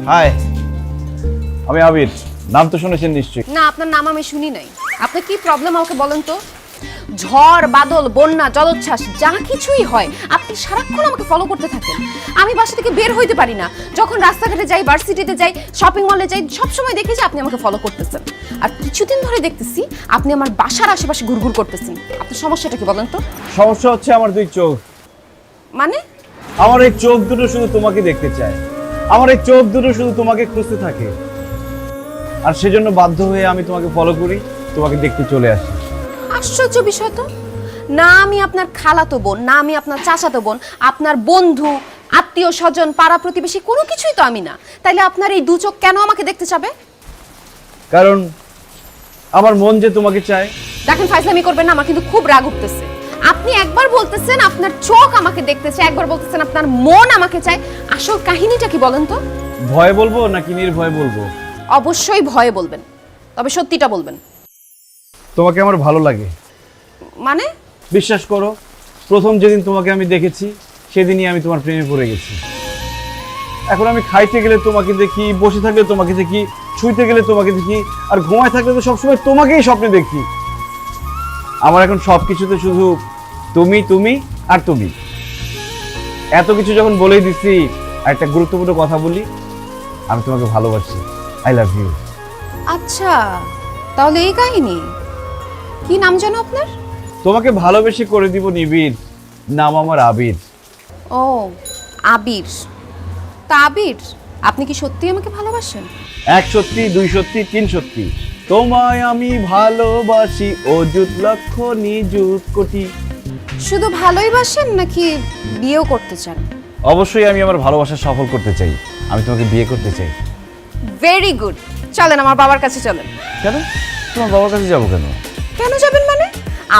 High, আমি আবির। নাম তো শুনেছেন নিশ্চয়ই। না, আপনার নাম আমি শুনি নাই। আপনার কি প্রবলেম আমাকে বলেন তো? ঝড় বাদল বন্যা জলোচ্ছ্বাস যা কিছুই হয় আপনি সারাক্ষণ আমাকে ফলো করতে থাকেন। আমি বাসা থেকে বের হইতে পারি না। যখন রাস্তাঘাটে যাই, ভার্সিটিতে যাই, শপিং মলে যাই, সবসময় দেখি যে আপনি আমাকে ফলো করতেছেন। আর কিছুদিন ধরে দেখতেছি আপনি আমার বাসার আশেপাশে ঘুরঘুর করতেছেন। আপনার সমস্যাটা কি বলেন তো? সমস্যা হচ্ছে আমার দুই চোখ। মানে? আমার এই চোখ দুটো শুধু তোমাকে দেখতে চায়, আমার এই চোখ দুটো শুধু তোমাকে খুঁজতে থাকে, আর সেজন্য বাধ্য হয়ে আমি তোমাকে ফলো করি, তোমাকে দেখতে চলে আসি। আশ্চর্য বিষয় তো। না আমি আপনার খালাতো বোন, না আমি আপনার চাচাতো বোন, আপনার বন্ধু, আত্মীয় স্বজন, পাড়া প্রতিবেশী কোনো কিছুই তো আমি না। তাইলে আপনার এই দু চোখ কেন আমাকে দেখতে চাবে? কারণ আমার মন যে তোমাকে চায়। দেখেন, ফাইজলামি করবেন না, আমার কিন্তু খুব রাগ উঠতেছে। আপনি একবার বলতেছেন আপনার চোখ আমাকে দেখতে চায়, একবার বলতেছেন আপনার মন আমাকে চায়। আসল কাহিনীটা কি বলেন তো? ভয়ে বলবো নাকি নির্ভয়ে বলবো? অবশ্যই ভয়ে বলবেন, তবে সত্যিটা বলবেন। তোমাকে আমার ভালো লাগে। মানে? বিশ্বাস করো, প্রথম যেদিন তোমাকে আমি দেখেছি সেদিনই আমি তোমার প্রেমে পড়ে গেছি। এখন আমি খাইতে গেলে তোমাকে দেখি, বসে থাকলে তোমাকে দেখি, শুইতে গেলে তোমাকে দেখি, আর ঘুমায় থাকলে তো সবসময় তোমাকেই স্বপ্নে দেখি। আমার এখন সবকিছুতে শুধু তুমি তুমি আর তুমি। এত কিছু যখন বলেই দিচ্ছি, একটা গুরুত্বপূর্ণ কথা বলি, আমি তোমাকে ভালোবাসি। I love you. আচ্ছা, তাহলে এই কাহিনী। কি নাম জানো আপনার? তোমাকে ভালোবেসে করে দিব নিবিড়, নাম আমার আবির। ও, আবির। তা আবির, আপনি কি সত্যি আমাকে ভালোবাসেন? এক সত্যি, দুই সত্যি, তিন সত্যি। তোমায় আমি ভালোবাসি অযুত লক্ষ নিযুত কোটি। শুধু ভালোই বাসেন নাকি বিয়েও করতে চান? অবশ্যই আমি আমার ভালোবাসা সফল করতে চাই। আমি তোমাকে বিয়ে করতে চাই। Very good. চলেন আমার বাবার কাছে চলেন। কেন? তোমার বাবার কাছে যাবো কেন? কেন যাবেন মানে?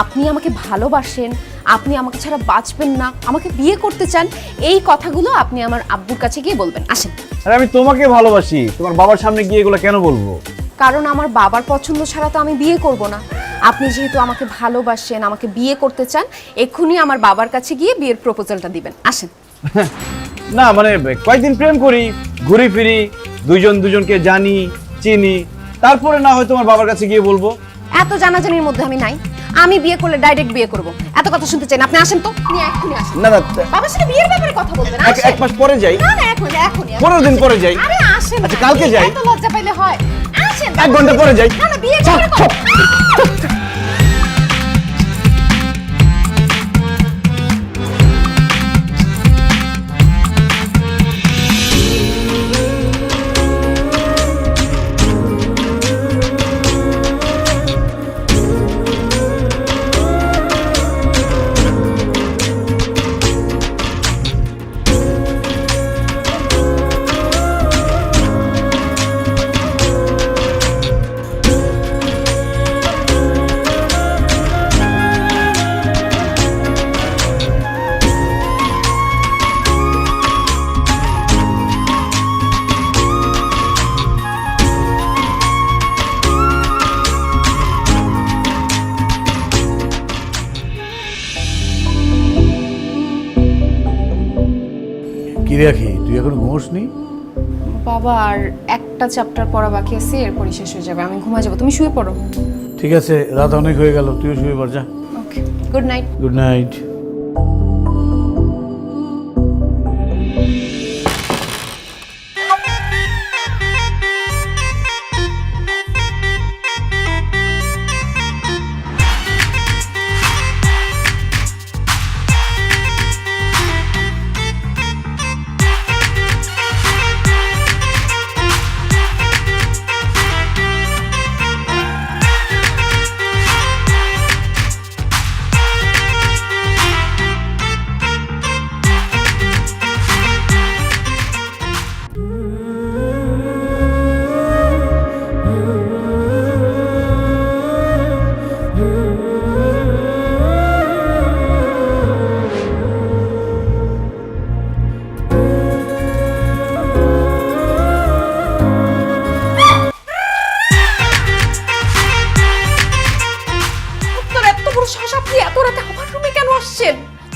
আপনি আমাকে ভালোবাসেন, আপনি আমাকে ছাড়া বাঁচবেন না, আমাকে বিয়ে করতে চান, এই কথাগুলো আপনি আমার আব্বুর কাছে গিয়ে বলবেন। আসেন। আরে আমি তোমাকে ভালোবাসি, তোমার বাবার সামনে গিয়ে এগুলো কেন বলবো? কারণ আমার বাবার পছন্দ ছাড়া তো আমি বিয়ে করব না। আপনি যেহেতু আমাকে ভালোবাসেন, আমাকে বিয়ে করতে চান, এক্ষুনি আমার বাবার কাছে গিয়ে বিয়ের প্রপোজালটা দিবেন। আসেন। না মানে কয়েকদিন প্রেম করি, ঘুরি ফিরি, দুজন দুজনকে জানি চিনি, তারপরে না হয় তোমার বাবার কাছে গিয়ে বলবো। এত জানাজানির মধ্যে আমি নাই। আমি বিয়ে করলে ডাইরেক্ট বিয়ে করব। এত কথা শুনতে চাই না। আপনি আসেন তো। নিয়ে এক্ষুনি আসেন। না না, বাবার সাথে বিয়ের ব্যাপারে কথা বলবেন। এক মাস পরে যাই। না না, এখনই এখনই। 15 দিন পরে যাই। আরে আসেন। আচ্ছা কালকে যাই। এত লজ্জা পাইলে হয়? আসেন। 1 ঘন্টা পরে যাই। না না, বিয়ের ব্যাপারে কথা। কি রাখি, তুই এখন ঘুমোসনি? বাবা, আর একটা চ্যাপ্টার পড়া বাকি আছে, এরপরই শেষ হয়ে যাবে। আমি ঘুমা যাবো, তুমি শুয়ে পড়ো। ঠিক আছে, রাত অনেক হয়ে গেল, তুইও শুয়ে পড় যা। ওকে, গুড নাইট। Good night.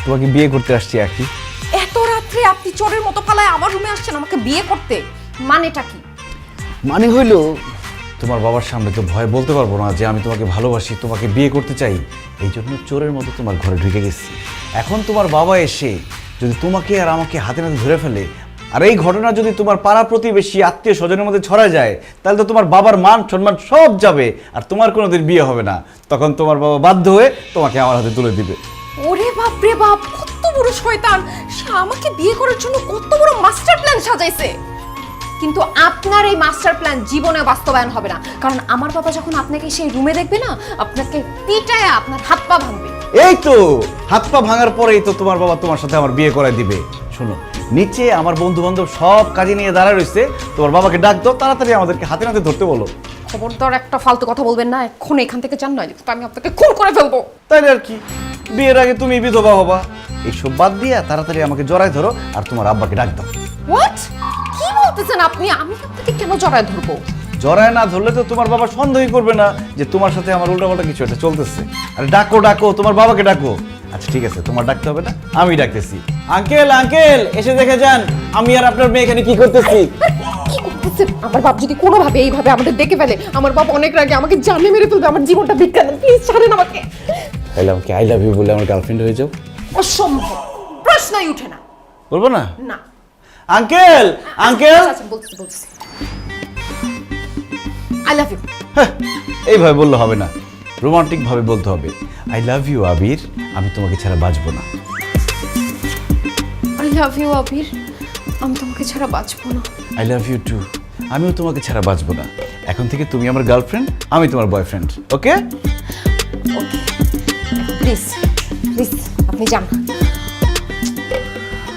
তোমাকে বিয়ে করতে আসছি। একই এত রাত্রে আপনি চোরের মতো পালায় আমার রুমে আসছেন আমাকে বিয়ে করতে? মানেটা কি? মানে হইল তোমার বাবার সামনে তো ভয় বলতে পারবো না যে আমি তোমাকে ভালোবাসি, তোমাকে বিয়ে করতে চাই, এই জন্য চোরের মতো তোমার ঘরে ঢুকে গেছি। এখন তোমার বাবা এসে যদি তোমাকে আর আমাকে হাতে নাতে ধরে ফেলে, আর এই ঘটনা যদি তোমার পাড়া প্রতিবেশী আত্মীয় স্বজনের মধ্যে ছড়া যায়, তাহলে তো তোমার বাবার মান সম্মান সব যাবে, আর তোমার কোনোদিন বিয়ে হবে না। তখন তোমার বাবা বাধ্য হয়ে তোমাকে আমার হাতে তুলে দিবে। ওরে বাপ রে বাপ, কত বড় শয়তান! সে আমাকে বিয়ে করার জন্য কত বড় মাস্টার প্ল্যান সাজাইছে। কিন্তু আপনার এই মাস্টার প্ল্যান জীবনে বাস্তবায়ন হবে না, কারণ আমার বাবা যখন আপনাকে সেই রুমে দেখবে না, আপনাকে পিটায় আপনার হাত পা ভাঙবে। এই তো হাত পা ভাঙার পরেই তো তোমার বাবা তোমার সাথে আমার বিয়ে করায় দিবে। শোনো, নিচে আমার বন্ধু বান্ধব সব কাজে নিয়ে দাঁড়ায় রয়েছে, তোমার বাবাকে ডাক দাও, তাড়াতাড়ি আমাদেরকে হাতে নাতে ধরতে বলো। খবরদার একটা ফালতু কথা বলবেন না, এখন এখান থেকে যান, নয় তো আমি আপনাকে খুন করে ফেলবো। তাইলে আর কি, বিয়ের আগে তুমি বিধবা হবা। এইসব বাদ দিয়া তাড়াতাড়ি আমাকে জড়ায় ধরো আর তোমার আব্বাকে ডাক দাও। হোয়াট? কি বলতেছেন আপনি? আমি আপনাকে কেন জড়ায় ধরবো? জড়ায় না ধরলে তো তোমার বাবা সন্দেহই করবে না যে তোমার সাথে আমার উল্টাপাল্টা কিছু একটা চলতেছে। আরে ডাকো ডাকো, তোমার বাবাকে ডাকো। আচ্ছা ঠিক আছে, তোমার ডাকতে হবে না, আমি ডাকতেছি। আঙ্কেল আঙ্কেল, এসে দেখে যান আমি আর আপনার মেয়ে এখানে কি করতেছি। কি করতেছেন? আমার বাপ যদি কোনোভাবে এইভাবে আমাদের দেখে ফেলে, আমার বাপ অনেক রাগে আমাকে জানে মেরে ফেলবে, আমার জীবনটা ভিক্ষা দেন, প্লিজ ছাড়েন আমাকে। তাহলে আমাকে আই লাভ ইউ বলে আমার গার্লফ্রেন্ড হয়ে যাও। অসম্ভব, প্রশ্নই উঠে না। বলবো না? না। আঙ্কেল আঙ্কেল, আচ্ছা বলছি বলছি, আই লাভ ইউ। এইভাবে বললে হবে না, রোমান্টিক ভাবে বলতে হবে। আই লাভ ইউ আবির, আমি তোমাকে ছাড়া বাঁচবো না। আই লাভ ইউ আবির, আমি তোমাকে ছাড়া বাঁচবো না। আই লাভ ইউ টু, আমিও তোমাকে ছাড়া বাঁচবো না। এখন থেকে তুমি আমার গার্লফ্রেন্ড, আমি তোমার boyfriend, okay? Okay, please please আপনি যান।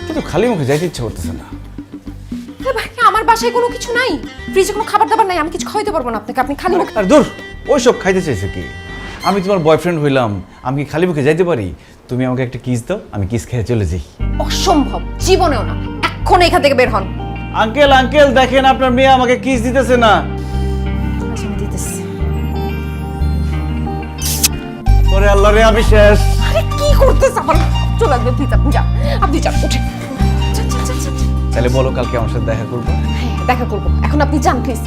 কিন্তু খালি মুখে যাইতে ইচ্ছা করতেছে না। আরে ভাই, আমার বাসায় কোনো কিছু নাই, ফ্রিজে কোনো খাবার দাবার নাই, আমি কিছু খাইতে পারবো না আপনাকে, আপনি খালি মুখে। আর দূর, ওইসব খাইতে চাইছে কি? আমি তোমার বয়ফ্রেন্ড হইলাম, আমি কি খালি মুখে যাইতে পারি? তুমি আমাকে একটা কিস দাও, আমি কিস খেয়ে চলে যাই। অসম্ভব, জীবনেও না, এখন এখান থেকে বের হন। আঙ্কেল আঙ্কেল, দেখেন আপনার মেয়ে আমাকে কিস দিতেছে না। আচ্ছা আমি দিতেছি। ওরে আল্লাহ রে, আমি শেষ। আরে কি করতেছ? আমার চলে আসবে, প্লিজ আপনি যান, আপনি যান, উঠে। আচ্ছা, আচ্ছা, আচ্ছা, আচ্ছা। তাহলে বলো কালকে আমার সাথে দেখা করবো? হ্যাঁ দেখা করবো, এখন আপনি যান প্লিজ।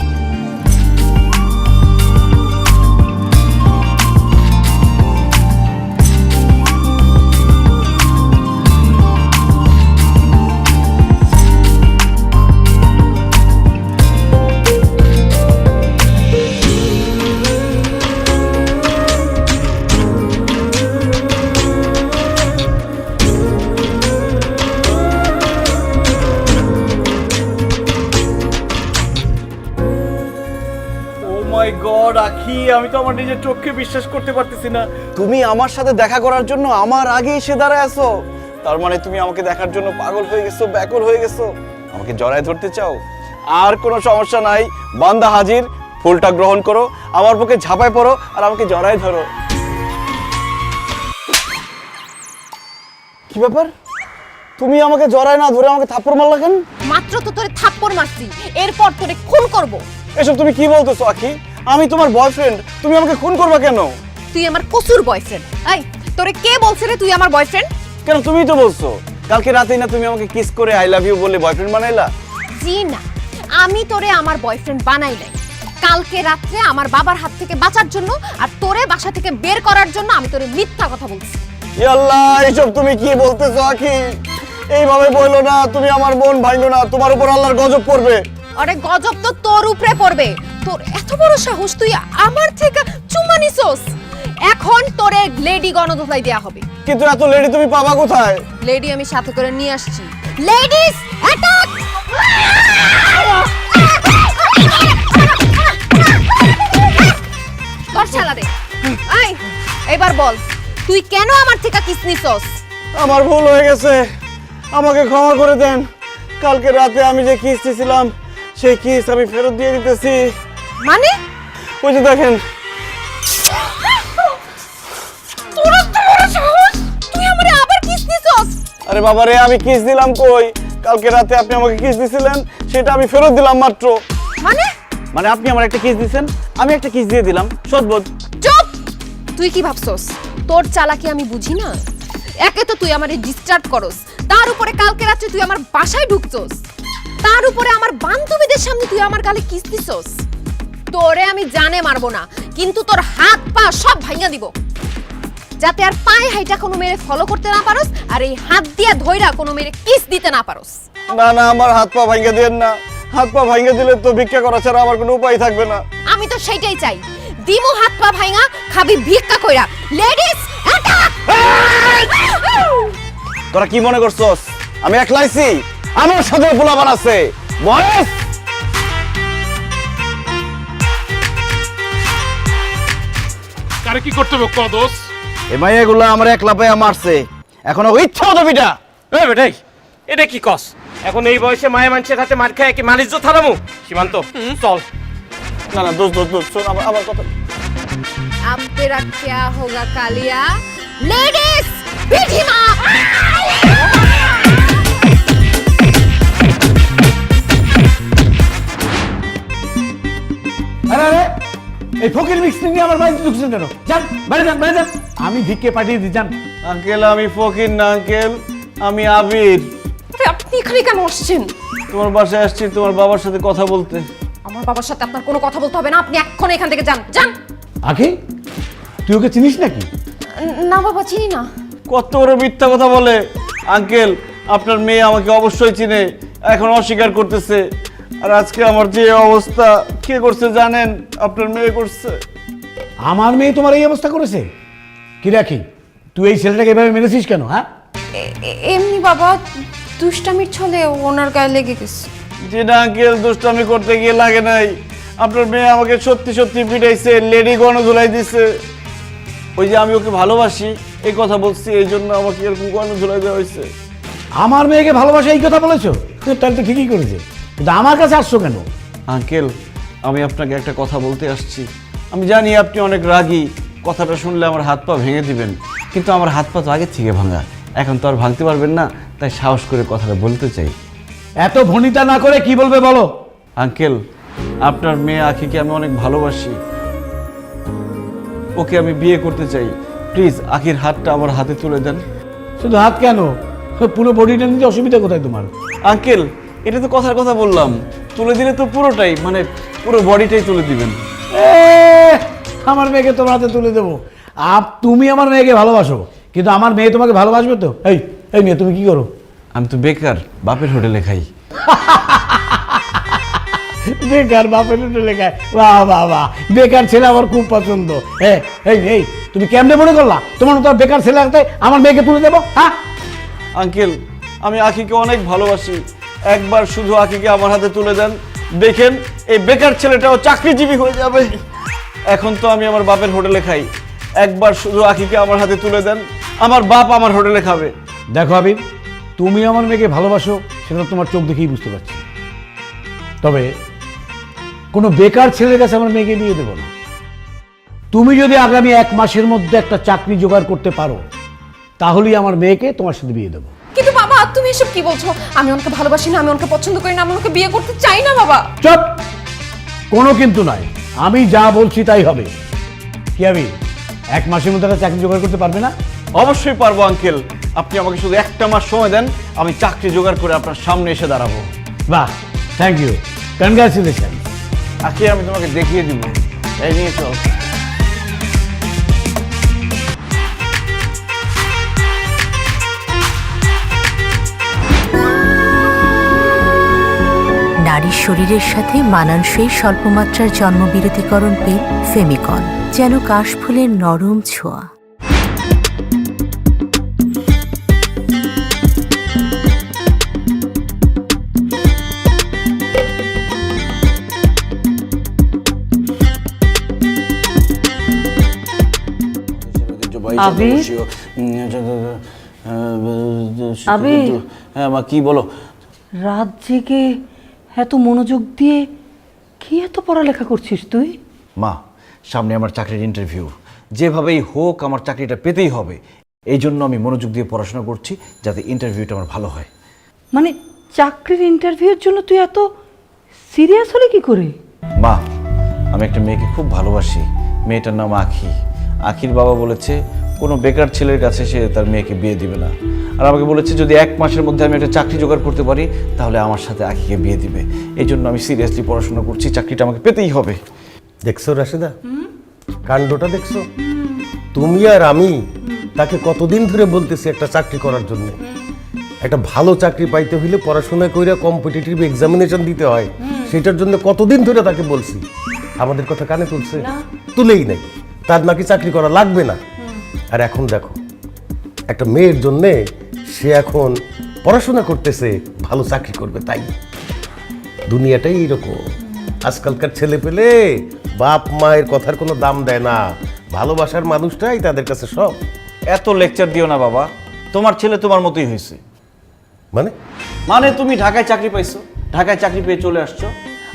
ও মাই গড আখি, আমি তো আমার নিজের চোখে বিশ্বাস করতে পারতেছি না। তুমি আমার সাথে দেখা করার জন্য আমার আগে এসে দাঁড়ায় আছো। তার মানে তুমি আমাকে দেখার জন্য পাগল হয়ে গেছো, ব্যাকুল হয়ে গেছো, আমাকে জড়ায় ধরতে চাও। আর কোনো সমস্যা নাই, বান্দা হাজির, ফুলটা গ্রহণ করো, আমার বুকে ঝাঁপায় পড়ো আর আমাকে জড়ায় ধরো। কি ব্যাপার, তুমি আমাকে জড়ায় না ধরে আমাকে থাপ্পড় মারলা কেন? মাত্র তো তোরে থাপ্পড় মারছি, এরপর তোরে খুন করব। এসব তুমি কি বলতেছো আখি? আমি তোমার বয়ফ্রেন্ড, তুমি আমাকে খুন করবা কেন? তুই আমার কসুর বয়ফ্রেন্ড। এই তোরে কে বলছে রে তুই আমার বয়ফ্রেন্ড? কেন, তুমিই তো বলছো কালকে রাতেই না তুমি আমাকে কিস করে আই লাভ ইউ বলে বয়ফ্রেন্ড বানাইলা। জি না, আমি তোরে আমার বয়ফ্রেন্ড বানাই নাই। কালকে রাত্রে আমার বাবার হাত থেকে বাঁচার জন্য আর তোরে বাসা থেকে বের করার জন্য আমি তোরে মিথ্যা কথা বলছি। ইয়া আল্লাহ, এসব তুমি কি বলতেছো আখি? এইভাবে বললো না, তুমি আমার বোন ভাঙলো না, তোমার উপর আল্লাহর গজব পড়বে। আরে গজব তো তোর উপরে পড়বে। তোর এত বড় সাহস, তুই আমার থেকে চুমা নিছস। এখন তোরে লেডি গণধোলাই দেয়া হবে। কিন্তু এত লেডি তুমি পাবা কোথায়? লেডি আমি সাথে করে নিয়ে আসছি। Ladies attack! তোর শালা রে। আই এবার বল, তুই কেন আমার থেকে কিস নিছস? আমার ভুল হয়ে গেছে, আমাকে ক্ষমা করে দেন। কালকে রাতে আমি যে কিস দিয়েছিলাম সেই কিস আমি ফেরত দিয়ে দিতেছি। মানে? ওই যে দেখেন। তোর এত বড় সাহস, তুই আমারে আবার কিস দিছস? আরে বাবারে, আমি কিস দিলাম কই? কালকে রাতে আপনি আমাকে কিস দিছিলেন, সেটা আমি ফেরত দিলাম মাত্র। মানে? মানে আপনি আমার একটা কিস দিয়েছেন, আমি একটা কিস দিয়ে দিলাম, সদবোধ। চুপ! তুই কি ভাবছস তোর চালাকি আমি বুঝি না? একে তো তুই আমারে ডিস্টার্ব করস, তার উপরে কালকে রাতে তুই আমার বাসায় ঢুকছস। তার উপরে আমার বান্ধবীদের সামনে তুই আমার গালে কিস দিছস। তোরে আমি জানে মারবো না, কিন্তু তোর হাত পা সব ভাঙা দিব, যাতে আর পায়ে হাইটা কোনো মেরে ফলো করতে না পারোস, আর এই হাত দিয়া ধইরা কোনো মেরে কিস দিতে না পারোস। না না, আমার হাত পা ভাঙা দিয়েন না। হাত পা ভাঙা দিলে তো ভিক্ষা করা ছাড়া আমার কোনো উপায় থাকবে না। আমি তো সেইটাই চাই, দিমু হাত পা ভাঙা, খাবি ভিক্ষা কইরা। Ladies attack! তোরা কি মনে করছস আমি একলাইছি? আমার সাথে পোলাপান আছে। বয়স কারে কি করতে হবে কদস? এ মাইয়াগুলো আমার একলা পায়া মারছে, এখন ও ইচ্ছা মতো পিটা। এ বেটাই, এটা কি কস? এখন এই বয়সে মায়া মানুষের হাতে মার খায় কি মালিশ থারামু? সীমান্ত চল। না না, দোস্ত দোস্ত দোস্ত, শোন আমার কথা। अब तेरा क्या होगा कालिया? लेडीज पीठी मार! আরে আরে, এই ফকির মিক্স নিয়ে আমার বাড়িতে ঢুকছেন কেন? যান বাইরে যান, বাইরে যান। আমি ভিক্ষে পাঠিয়ে দিই, যান। আঙ্কেল আমি ফকির না আঙ্কেল, আমি আবির। আরে আপনি এখানে কেন আসছেন? তোমার বাসায় আসছি তোমার বাবার সাথে কথা বলতে। আমার বাবার সাথে আপনার কোনো কথা বলতে হবে না, আপনি এক্ষুনি এখান থেকে যান, যান। আখি, তুই ওকে চিনিস নাকি? না বাবা, চিনি না। কত বড় মিথ্যা কথা বলে। আঙ্কেল আপনার মেয়ে আমাকে অবশ্যই চিনে, এখন অস্বীকার করতেছে। আর আজকে আমার যে অবস্থা কে করছে জানেন? আপনার মেয়ে করছে। আমার মেয়ে তোমার এই অবস্থা করেছে? কি রাখি, তুই এই ছেলেটাকে এভাবে মেরেছিস কেন? হ্যাঁ, এমনি বাবা, দুষ্টামির ছলে ওনার গায়ে লেগে গেছে। যে না আঙ্কেল, দুষ্টামি করতে গিয়ে লাগে নাই। আপনার মেয়ে আমাকে সত্যি সত্যি পিটাইছে, লেডি গণধুলাই দিছে। ওই যে আমি ওকে ভালোবাসি এই কথা বলছি, এই জন্য আমাকে এরকম গণধুলাই দেওয়া হয়েছে। আমার মেয়েকে ভালোবাসা এই কথা বলেছো? তাহলে তো ঠিকই করেছে, কিন্তু আমার কাছে আসছো কেন? আঙ্কেল আমি আপনাকে একটা কথা বলতে আসছি। আমি জানি আপনি অনেক রাগী, কথাটা শুনলে আমার হাত পা ভেঙে দিবেন, কিন্তু আমার হাত পা তো আগে থেকে ভাঙা, এখন তো আর ভাঙতে পারবেন না, তাই সাহস করে কথাটা বলতে চাই। এত ভনিতা না করে কি বলবে বলো। আঙ্কেল আপনার মেয়ে আখিকে আমি অনেক ভালোবাসি, ওকে আমি বিয়ে করতে চাই। প্লিজ আখির হাতটা আমার হাতে তুলে দেন। শুধু হাত কেন, পুরো বডিটা নিতে অসুবিধা কোথায় তোমার? আঙ্কেল এটা তো কথার কথা বললাম, তুলে দিলে তো পুরোটাই, মানে পুরো বডিটাই তুলে দিবেন। এ, আমার মেয়েকে তোমার হাতে তুলে দেবো? তুমি আমার মেয়েকে ভালোবাসো, কিন্তু আমার মেয়ে তোমাকে ভালোবাসবে তো? এই এই মেয়ে, তুমি কি করো? আমি তো বেকার, বাপের হোটেলে খাই। বেকার বাপের হোটেলে খায়? বাহ বাহ বাহ, বেকার ছেলে আমার খুব পছন্দ। হ্যাঁ, এই এই তুমি কেমনে মনে করলা তোমার তো বেকার ছেলে হাতে আমার মেয়েকে তুলে দেবো? হ্যাঁ আঙ্কেল আমি আখিকে অনেক ভালোবাসি, একবার শুধু আখিকে আমার হাতে তুলে দেন, দেখেন এই বেকার ছেলেটাও চাকরিজীবী হয়ে যাবে। এখন তো আমি আমার বাপের হোটেলে খাই, একবার শুধু আখিকে আমার হাতে তুলে দেন, আমার বাপ আমার হোটেলে খাবে। দেখো আবির, তুমি আমার মেয়েকে ভালোবাসো সেটা তোমার চোখ দেখেই বুঝতে পারছি, তবে কোনো বেকার ছেলের কাছে আমার মেয়েকে বিয়ে দেবো না। তুমি যদি আগামী 1 মাসের মধ্যে একটা চাকরি জোগাড় করতে পারো, তাহলেই আমার মেয়েকে তোমার সাথে বিয়ে দেবো। কিন্তু বাবা তুমি এসব কি বলছো? আমি ওনাকে ভালোবাসি না, আমি ওনাকে পছন্দ করি না, আমি ওনাকে বিয়ে করতে চাই না বাবা। চুপ, কোনো কিন্তু নাই, আমি যা বলছি তাই হবে। কি আবির, 1 মাসের মধ্যে একটা চাকরি জোগাড় করতে পারবে না? অবশ্যই পারবো আঙ্কেল, আপনি আমাকে শুধু 1টা মাস সময় দেন, আমি চাকরি জোগাড় করে আপনার সামনে এসে দাঁড়াবো। বাহ, থ্যাংক ইউ, কনগ্রাচুলেশন। আখি আমি তোমাকে দেখিয়ে দিব, এই নিয়ে চল। নারীর শরীরের সাথে মানানসই স্বল্পমাত্রার জন্মবিরতিকরণ পেন ফেমিকন, যেন কাশফুলের নরম ছোঁয়া। আবির? আবির? হ্যাঁ মা, কি বলো? রাত জেগে এত মনোযোগ দিয়ে কি এত পড়ালেখা করছিস তুই? মা সামনে আমার চাকরির ইন্টারভিউ, যেভাবেই হোক আমার চাকরিটা পেতেই হবে, এই জন্য আমি মনোযোগ দিয়ে পড়াশোনা করছি যাতে ইন্টারভিউটা আমার ভালো হয়। মানে চাকরির ইন্টারভিউর জন্য তুই এত সিরিয়াস হলে কি করে? মা আমি একটা মেয়েকে খুব ভালোবাসি, মেয়েটার নাম আখি। আখির বাবা বলেছে কোনো বেকার ছেলের কাছে সে তার মেয়েকে বিয়ে দিবে না। আর আমাকে বলেছে যদি 1 মাসের মধ্যে আমি একটা চাকরি জোগাড় করতে পারি তাহলে আমার সাথে আখিকে বিয়ে দিবে। এই জন্য আমি সিরিয়াসলি পড়াশোনা করছি, চাকরিটা আমাকে পেতেই হবে। দেখছো রাশেদা, কাণ্ডটা দেখছো? তুমি আর আমি তাকে কতদিন ধরে বলতেছি একটা চাকরি করার জন্য। একটা ভালো চাকরি পাইতে হইলে পড়াশোনা কইরা কম্পিটিটিভ এক্সামিনেশন দিতে হয়, সেটার জন্য কতদিন ধরে তাকে বলছি। আমাদের কথা কানে তুলছে? তুলেই নাই। তার নাকি চাকরি করা লাগবে না। আর এখন দেখো, একটা মেয়ের জন্যে সে এখন পড়াশোনা করতেছে, ভালো চাকরি করবে। তাই দুনিয়াটাই এইরকম। আজকালকার ছেলে পেলে বাপ মায়ের কথার কোনো দাম দেয় না, ভালোবাসার মানুষটাই তাদের কাছে সব। এত লেকচার দিও না বাবা, তোমার ছেলে তোমার মতোই হয়েছে। মানে তুমি ঢাকায় চাকরি পাইছো, ঢাকায় চাকরি পেয়ে চলে আসছো,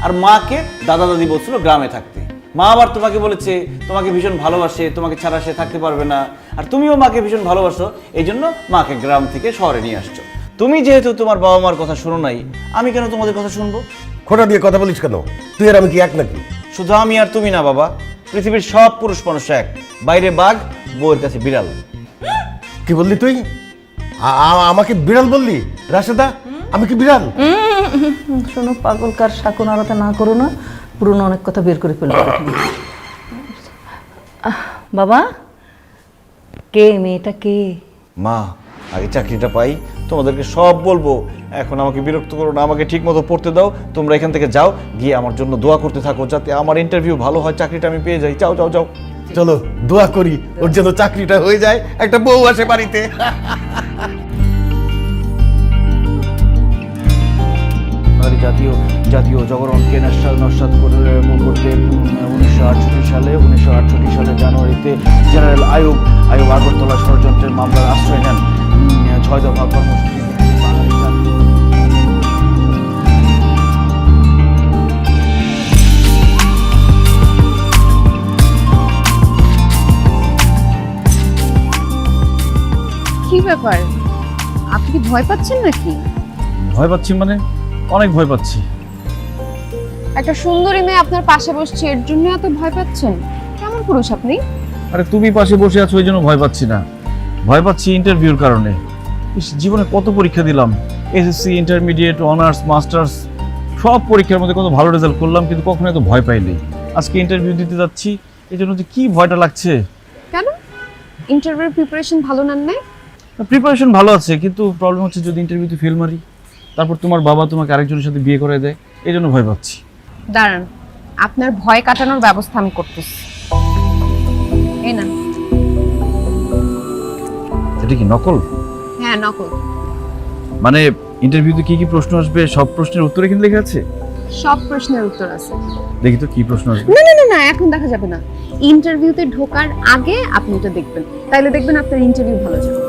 আর মাকে দাদা দাদি বলছিল গ্রামে থাকতে। মা আবার তোমাকে বলেছে তোমাকে ভীষণ ভালোবাসে, তোমাকে ছাড়া সে থাকতে পারবে না, আর তুমিও মাকে ভীষণ ভালোবাসো, এই জন্য মাকে গ্রাম থেকে শহরে নিয়ে আসছো। তুমি যেহেতু তোমার বাবা মার কথা শোনো নাই, আমি কেন তোমাদের কথা শুনবো? খোটা দিয়ে কথা বলিস কেন? তুই আর আমি কি এক নাকি? শুধু আমি আর তুমি না বাবা, পৃথিবীর সব পুরুষ মানুষ এক। বাইরে বাঘ, বউয়ের কাছে বিড়াল। কি বললি তুই? আমাকে বিড়াল বললি? রাশেদা, আমি কি বিড়াল? শোনো, পাগলকার শাকন আড়াতে না করো না, পুরনো অনেক কথা বের করে ফেলবো। বাবা, কে মেয়েটা? কে? মা, আগে চাকরিটা পাই, তোমাদেরকে সব বলবো। এখন আমাকে বিরক্ত করো না, আমাকে ঠিক মতো পড়তে দাও। তোমরা এখান থেকে যাও, গিয়ে আমার জন্য দোয়া করতে থাকো যাতে আমার ইন্টারভিউ ভালো হয়, চাকরিটা আমি পেয়ে যাই। যাও যাও যাও। চলো দোয়া করি ওর জন্য চাকরিটা হয়ে যায়, একটা বউ আসে বাড়িতে। জাতীয় জাগরণকে নস্যাৎ করতে 1968 সালে জানুয়ারিতে জেনারেল আইয়ুব আগরতলা ষড়যন্ত্রের মামলার আশ্রয় নেন। 6 দফা কর্মসূচি কি ব্যাপার, আপনি কি ভয় পাচ্ছেন নাকি? ভয় পাচ্ছি মানে? অনেক ভয় পাচ্ছি। একটা সুন্দরী মেয়ে আপনার পাশে বসছে, এর জন্য এত ভয় পাচ্ছেন? কেমন পুরুষ আপনি? আরে তুমি পাশে বসে আছো এই জন্য ভয় পাচ্ছি না, ভয় পাচ্ছি ইন্টারভিউর কারণে। জীবনে কত পরীক্ষা দিলাম, এসএসসি, ইন্টারমিডিয়েট, অনার্স, মাস্টার্স, সব পরীক্ষার মধ্যে কত ভালো রেজাল্ট করলাম, কিন্তু কখনো এত ভয় পাইনি। আজকে ইন্টারভিউ দিতে যাচ্ছি, এই জন্য যে কি ভয়টা লাগছে। কেন? ইন্টারভিউ প্রিপারেশন ভালো নেন নাই? প্রিপারেশন ভালো আছে, কিন্তু প্রবলেম হচ্ছে যদি ইন্টারভিউতে ফেল মারি, তারপর তোমার বাবা তোমাকে আরেকজনের সাথে বিয়ে করে দেয়, এই জন্য ভয় পাচ্ছি। দাঁড়ান, আপনার ভয় কাটানোর ব্যবস্থা আমি করতেছি। এই না। এটা কি নকল? হ্যাঁ, নকল। মানে ইন্টারভিউতে কি কি প্রশ্ন আসবে সব প্রশ্নের উত্তর এখানে লেখা আছে? সব প্রশ্নের উত্তর আছে। দেখি তো কি প্রশ্ন আসবে। না না না না, এখন দেখা যাবে না। ইন্টারভিউতে ঢোকার আগে আপনি এটা দেখবেন, তাইলে দেখবেন আপনার ইন্টারভিউ ভালো যাবে।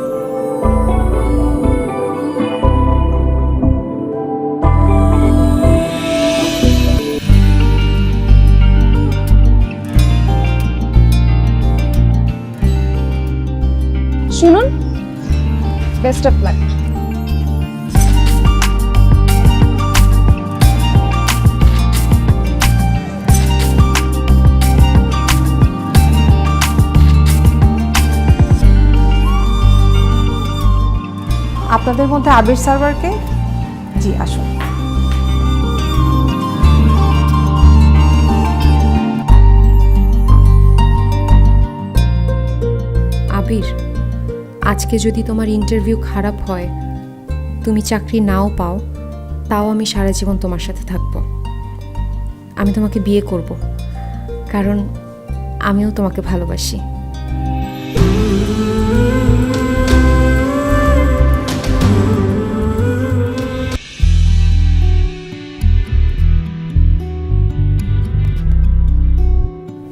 শুনুন, বেস্ট অফ লাক। আপনাদের মধ্যে আবির সার্ভারকে? জি, আসুন। আবির, আজকে যদি তোমার ইন্টারভিউ খারাপ হয়, তুমি চাকরি নাও পাও, তাও আমি সারা জীবন তোমার সাথে থাকবো। আমি তোমাকে বিয়ে করব, কারণ আমিও তোমাকে ভালোবাসি।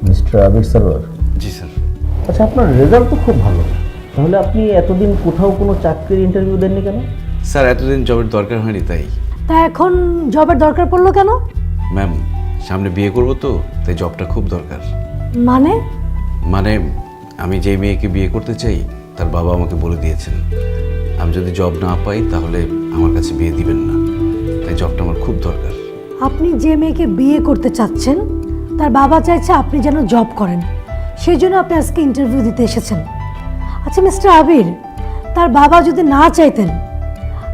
মিস্টার আবির সারোয়ার। জি স্যার। আচ্ছা, আপনার রেজাল্ট তো খুব ভালো, তাহলে আপনি এতদিন কোথাও কোনো চাকরির ইন্টারভিউ দেননি কেন? স্যার, এতদিন জবের দরকার হয়নি তাই। তা এখন জবের দরকার পড়লো কেন? ম্যাম, সামনে বিয়ে করব তো, তাই জবটা খুব দরকার। মানে আমি যেই মেয়েকে বিয়ে করতে চাই তার বাবা আমাকে বলে দিয়েছেন আমি যদি জব না পাই তাহলে আমার কাছে বিয়ে দিবেন না, তাই জবটা আমার খুব দরকার। আপনি যে মেয়েকে বিয়ে করতে চাচ্ছেন তার বাবা চাইছে আপনি যেন জব করেন, সেই জন্য আপনি আজকে ইন্টারভিউ দিতে এসেছেন। আচ্ছা মিস্টার আবির, তার বাবা যদি না চাইতেন,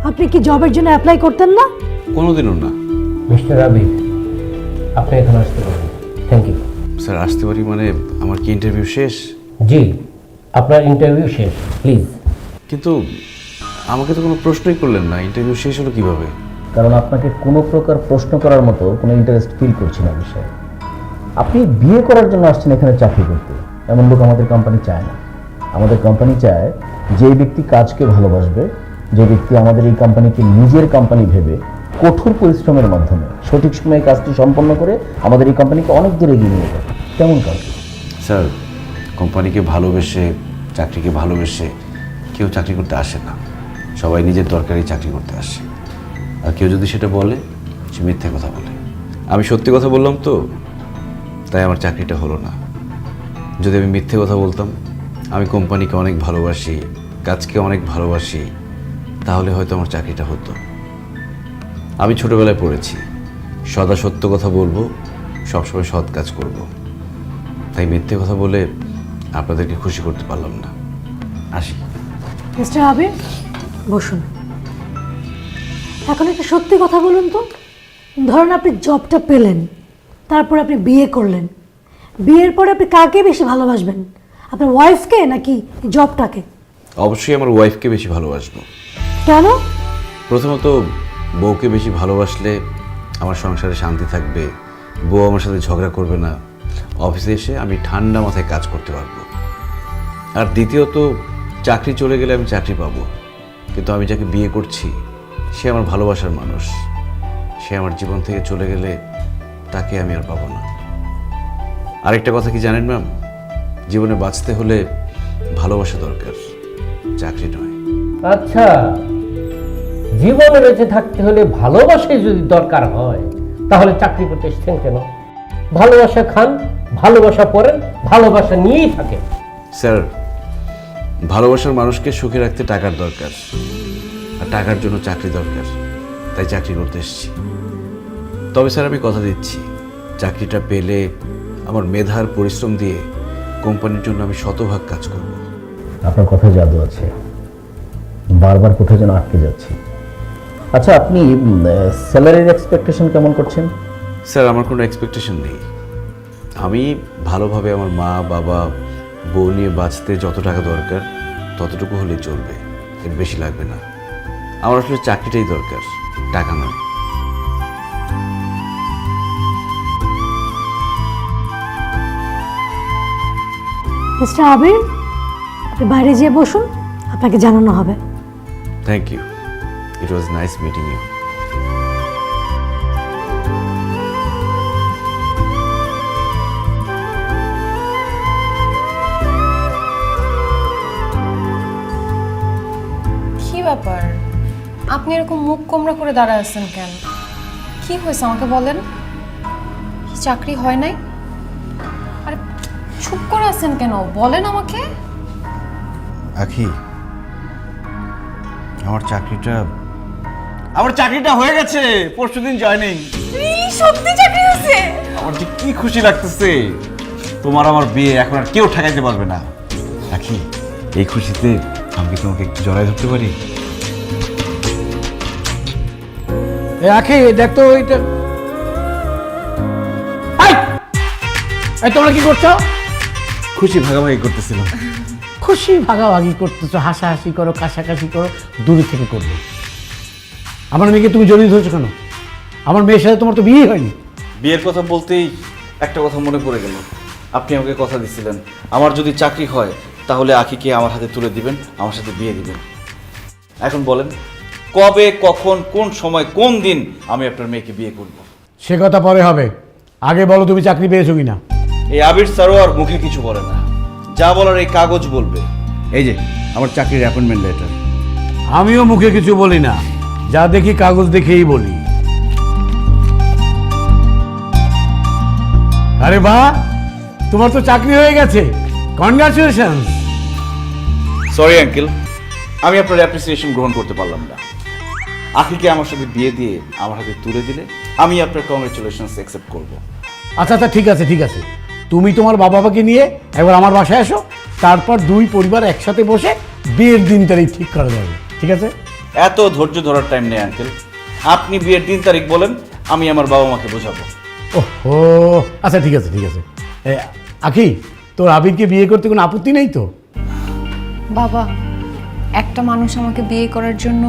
আপনি কি জবের জন্য অ্যাপ্লাই করতেন না? কোনোদিনও না। মিস্টার আবির, আপনি এখানে আসতে পারেন। Thank you. স্যার আসতে পারি মানে আমার কি ইন্টারভিউ শেষ? জি, আপনার ইন্টারভিউ শেষ, প্লিজ। কিন্তু আমাকে তো কোনো প্রশ্নই করলেন না, ইন্টারভিউ শেষ হলো কিভাবে? কারণ আপনাকে কোনো প্রকার প্রশ্ন করার মতো কোনো ইন্টারেস্ট ফিল করছি না বিষয়ে। আপনি বিয়ে করার জন্য আসছেন এখানে চাকরি করতে, এমন লোক আমাদের কোম্পানি চায় না। আমাদের কোম্পানি চায় যে ব্যক্তি কাজকে ভালোবাসবে, যে ব্যক্তি আমাদের এই কোম্পানিকে নিজের কোম্পানি ভেবে কঠোর পরিশ্রমের মাধ্যমে সঠিক সময়ে কাজটি সম্পন্ন করে আমাদের এই কোম্পানিকে অনেক দূরে এগিয়ে নিয়ে যাবে, তেমন কাজ। স্যার, কোম্পানিকে ভালোবেসে, চাকরিকে ভালোবেসে কেউ চাকরি করতে আসে না। সবাই নিজের দরকারি চাকরি করতে আসে। আর কেউ যদি সেটা বলে, সে মিথ্যে কথা বলে। আমি সত্যি কথা বললাম তো, তাই আমার চাকরিটা হলো না। যদি আমি মিথ্যে কথা বলতাম, আমি কোম্পানিকে অনেক ভালোবাসি, কাজকে অনেক ভালোবাসি, তাহলে হয়তো আমার চাকরিটা হতো। আমি ছোটবেলায় পড়েছি, সদা সত্য কথা বলবো, সবসময় সৎ কাজ করব। তাই মিথ্যে কথা বলে আপনাদেরকে খুশি করতে পারলাম না। আসি। মিস্টার আবির, বসুন। এখন একটা সত্যি কথা বলুন তো, ধরুন আপনি জবটা পেলেন, তারপর আপনি বিয়ে করলেন, বিয়ের পরে আপনি কাকে বেশি ভালোবাসবেন? আপনার ওয়াইফকে নাকি জবটাকে? অবশ্যই আমার ওয়াইফকে বেশি ভালোবাসবো। কেন? প্রথমত, বউকে বেশি ভালোবাসলে আমার সংসারে শান্তি থাকবে, বউ আমার সাথে ঝগড়া করবে না, অফিসে এসে আমি ঠান্ডা মাথায় কাজ করতে পারবো। আর দ্বিতীয়ত, চাকরি চলে গেলে আমি চাকরি পাবো, কিন্তু আমি যাকে বিয়ে করছি সে আমার ভালোবাসার মানুষ। সে আমার জীবন থেকে চলে গেলে তাকে আমি আর পাবো না। আরেকটা কথা কি জানেন ম্যাম, জীবনে বাঁচতে হলে ভালোবাসা দরকার, চাকরি নয়। আচ্ছা, জীবনে বেঁচে থাকতে হলে ভালোবাসাই যদি দরকার হয়, তাহলে চাকরি করতে এসেছেন কেন? ভালোবাসা খান, ভালোবাসা পড়েন, ভালোবাসা নিয়েই থাকেন। স্যার, ভালোবাসার মানুষকে সুখে রাখতে টাকার দরকার, আর টাকার জন্য চাকরি দরকার, তাই চাকরি করতে এসেছি। তবে স্যার, আমি কথা দিচ্ছি, চাকরিটা পেলে আমার মেধার পরিশ্রম দিয়ে কোম্পানির জন্য আমি শতভাগ কাজ করব। আপনার কথায় জাদু আছে, বারবার কোথায় যেন আটকে যাচ্ছি। আচ্ছা, আপনি স্যালারির এক্সপেকটেশন কেমন করছেন? স্যার, আমার কোনো এক্সপেকটেশন নেই। আমি ভালোভাবে আমার মা বাবা বউ নিয়ে বাঁচতে যত টাকা দরকার ততটুকু হলেই চলবে, এর বেশি লাগবে না। আমার আসলে চাকরিটাই দরকার, টাকা নয়। মিস্টার আবির, আপনি বাইরে যেয়ে বসুন, আপনাকে জানানো হবে। Thank you, it was nice meeting you. কি ব্যাপার, আপনি এরকম মুখ কোমড়া করে দাঁড়ায় আছেন কেন? কি হয়েছে আমাকে বলেন। কি চাকরি হয় নাই? আরে চুপ করে আছেন কেন, বলেন আমাকে। আখি, আমার চাকরিটা হয়ে গেছে, পরশুদিন জয়েনিং। সত্যি চাকরি হয়েছে? আমার যে কি খুশি লাগতেছে। তোমার আমার বিয়ে এখন আর কেউ ঠেকাইতে পারবে না। আখি, এই খুশিতে আমি কি তোমাকে একটু জড়াই ধরতে পারি? আখি, দেখ তো এটা। তোমরা কি করছো? খুশি ভাগাভাগি করতেছিলাম। খুশি ভাগাভাগি করতেছো, হাসাহাসি করো, কাশাকাশি করো, দূরে থেকে করবে। আমার মেয়েকে তুমি জড়িয়ে ধরছো কেন? আমার মেয়ের সাথে তোমার তো বিয়ে হয়নি। বিয়ের কথা বলতেই একটা কথা মনে পড়ে গেল। আপনি আমাকে কথা দিয়েছিলেন, আমার যদি চাকরি হয় তাহলে আখিকে আমার হাতে তুলে দিবেন, আমার সাথে বিয়ে দিবেন। এখন বলেন, কবে, কখন, কোন সময়, কোন দিন আমি আপনার মেয়েকে বিয়ে করব? সে কথা পরে হবে, আগে বলো তুমি চাকরি পেয়েছো কিনা। এই আবির সারোয়ার মুখে কিছু বলে না, যা বলার এই কাগজ বলবে। এই যে আমার চাকরির অ্যাপয়েন্টমেন্ট লেটার। আমিও মুখে কিছু বলি না, যা দেখি কাগজ দেখেই বলি। আরে বাহ, তোমার তো চাকরি হয়ে গেছে, কনগ্রাচুলেশন। সরি আঙ্কেল, আমি আপনার অ্যাপ্রিসিয়েশন গ্রহণ করতে পারলাম না। আখিকে আমার সাথে বিয়ে দিয়ে আমার হাতে তুলে দিলে আমি আপনার কংগ্রেচুলেশনস অ্যাকসেপ্ট করব। আচ্ছা আচ্ছা, ঠিক আছে ঠিক আছে, তুমি তোমার বাবা মাকে নিয়ে একবার আমার বাসায় আসো, তারপর দুই পরিবার একসাথে বসে বিয়ের দিন তারিখ ঠিক করা যাবে, ঠিক আছে? এত ধৈর্য ধরার টাইম নেই আঙ্কেল। আপনি বিয়ের 3 তারিখ বলেন, আমি আমার বাবা মাকে বোঝাবো। ওহো, আচ্ছা ঠিক আছে ঠিক আছে। আখি, তোর আবিরকে বিয়ে করতে কোনো আপত্তি নেই তো? বাবা, একটা মানুষ আমাকে বিয়ে করার জন্য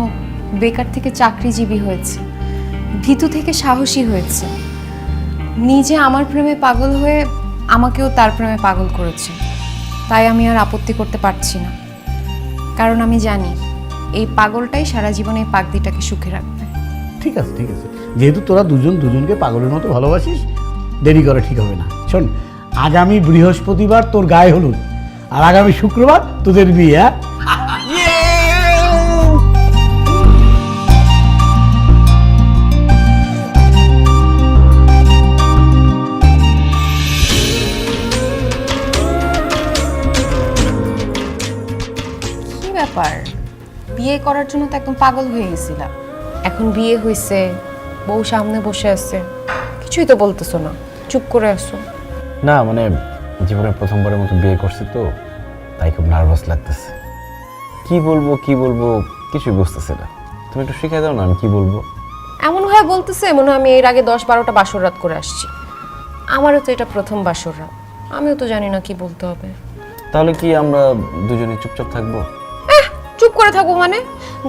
বেকার থেকে চাকরিজীবী হয়েছে, ভীতু থেকে সাহসী হয়েছে, নিজে আমার প্রেমে পাগল হয়ে আমাকেও তার প্রেমে পাগল করেছে। তাই আমি আর আপত্তি করতে পারছি না, কারণ আমি জানি এই পাগলটাই সারা জীবন এই পাগদিটাকে সুখে রাখবে। ঠিক আছে ঠিক আছে, যেহেতু তোরা দুজন দুজনকে পাগলের মতো ভালোবাসিস, দেরি করা ঠিক হবে না। শোন, আগামী বৃহস্পতিবার তোর গায়ে হলুদ, আর আগামী শুক্রবার তোদের বিয়ে। হ্যাঁ, কি ব্যাপার, বিয়ে করার জন্য তো একদম পাগল হয়ে গেছিলাম, এখন বিয়ে হয়েছে, বউ সামনে বসে আছে, কিছুই তো বলতেছো না, চুপ করে আসো। না মানে জীবনে প্রথমবারের মতো বিয়ে করছি তো, তাই খুব নার্ভাস লাগতেছে। কি বলবো কিছুই বুঝতেছে না। তুমি একটু শিখিয়ে দাও না, আমি কি বলবো। এমন হয় বলতেছে মনে হয় আমি এর আগে 10-12টা বাসর রাত করে আসছি। আমারও তো এটা প্রথম বাসর রাত, আমিও তো জানি না কি বলতে হবে। তাহলে কি আমরা দুজনে চুপচাপ থাকবো? চুপ করে থাকবো মানে?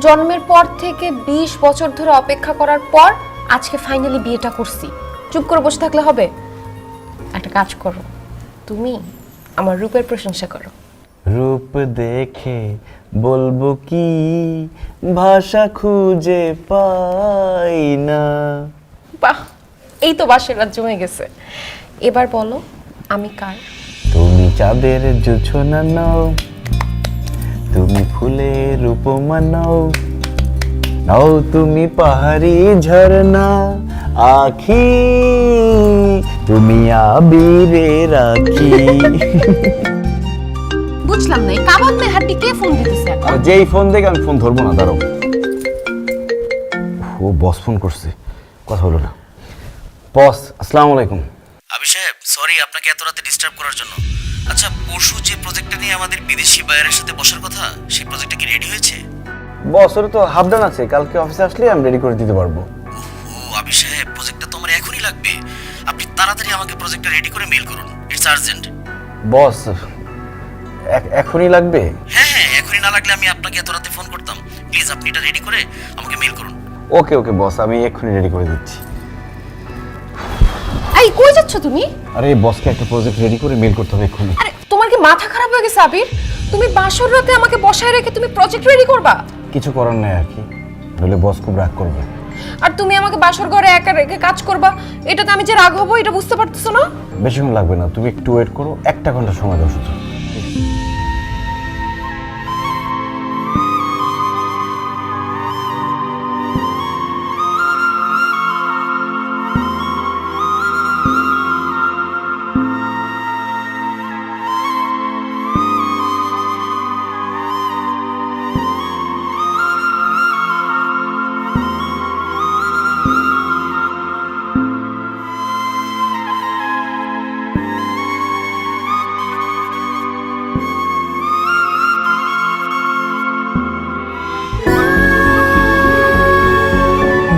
জন্মের পর থেকে 20 বছর ধরে অপেক্ষা করার পর আজকে ফাইনালি বিয়েটা করছি, চুপ করে বসে থাকলে হবে? একটা কাজ করো, তুমি আমার রূপের প্রশংসা করো। রূপ দেখে বলবো কি, ভাষা খুঁজে পাই না। বাহ, এই তো বাসের রাত জমে গেছে। এবার বলো আমি কার? তুমি চাঁদের জোছনা নাও, তুমি ফুলের উপমা নাও, নাও তুমি পাহাড়ি ঝর্ণা, আখি তুমি আবিরে রাখি। বুঝলাম না, এই কাবাব মে হাড্ডি কে ফোন দিতেছে এখন? আর যেই ফোন দেখে আমি ফোন ধরবো না, দাঁড়াও। ও বস ফোন করছে, কথা হলো না। বস, আসসালামু আলাইকুম। আবি সাহেব, সরি আপনাকে এত রাতে ডিস্টার্ব করার জন্য। আচ্ছা, পরশু যে প্রজেক্টটা নিয়ে আমাদের বিদেশি বায়ারের সাথে বসার কথা, সেই প্রজেক্টটা কি রেডি হয়েছে? বস, ওর তো হাফ ডান আছে, কালকে অফিসে আসলে আমি রেডি করে দিতে পারবো। ও আবি সাহেব, প্রজেক্টটা তো আমার এখনই লাগবে। আপনি তাড়াতাড়ি আমাকে প্রজেক্টটা রেডি করে মেইল করুন, ইটস আর্জেন্ট। বস, এখনই লাগবে? হ্যাঁ, এখনই না লাগলে আমি আপনাকে এত রাতে ফোন করতাম। প্লিজ আপনি এটা রেডি করে আমাকে মেইল করুন। ওকে ওকে বস, আমি এক্ষুনি রেডি করে দিচ্ছি। এই কই যাচ্ছ তুমি? আরে বসকে একটা প্রজেক্ট রেডি করে মেইল করতে হবে এক্ষুনি। আরে তোমার কি মাথা খারাপ হয়ে গেছে আবির? তুমি বাসর রাতে আমাকে বসায় রেখে তুমি প্রজেক্ট রেডি করবা? কিছু করার নাই আর কি, নইলে বস খুব রাগ করবে। আর তুমি আমাকে বাসর ঘরে একা রেখে কাজ করবা, এটাতে আমি যে রাগ হবো এটা বুঝতে পারতেছো না? বেশিক্ষণ লাগবে না, তুমি একটু ওয়েট করো, 1 ঘন্টা সময় দাও শুধু।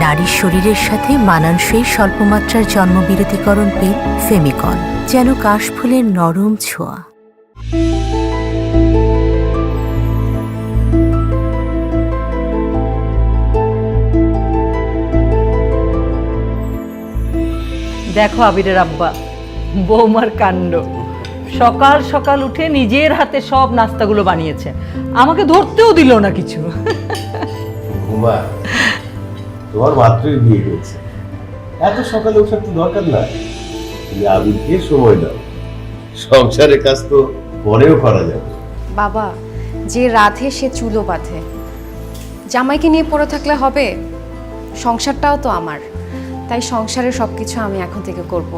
নারীর শরীরের সাথে মানানসই স্বল্পমাত্রার জন্মবিরতিকরণ পেন ফেমিকল, যেন কাশফুলের নরম ছোঁয়া। দেখো আবিরের আব্বা, বৌমার কাণ্ড। সকাল সকাল উঠে নিজের হাতে সব নাস্তাগুলো বানিয়েছে, আমাকে ধরতেও দিল না কিছু। ঘুমা, তোমার মাত্রই বিয়ে হয়েছে, এত সকালে ওঠার তো দরকার না। তুমি আবিরকে সময় দাও, সংসারের কাজ তো পরেও করা যাবে। বাবা, যে রাধে সে চুলো বাঁধে, জামাইকে নিয়ে পড়ে থাকলে হবে? সংসারটাও তো আমার, তাই সংসারের সব কিছু আমি এখন থেকে করব।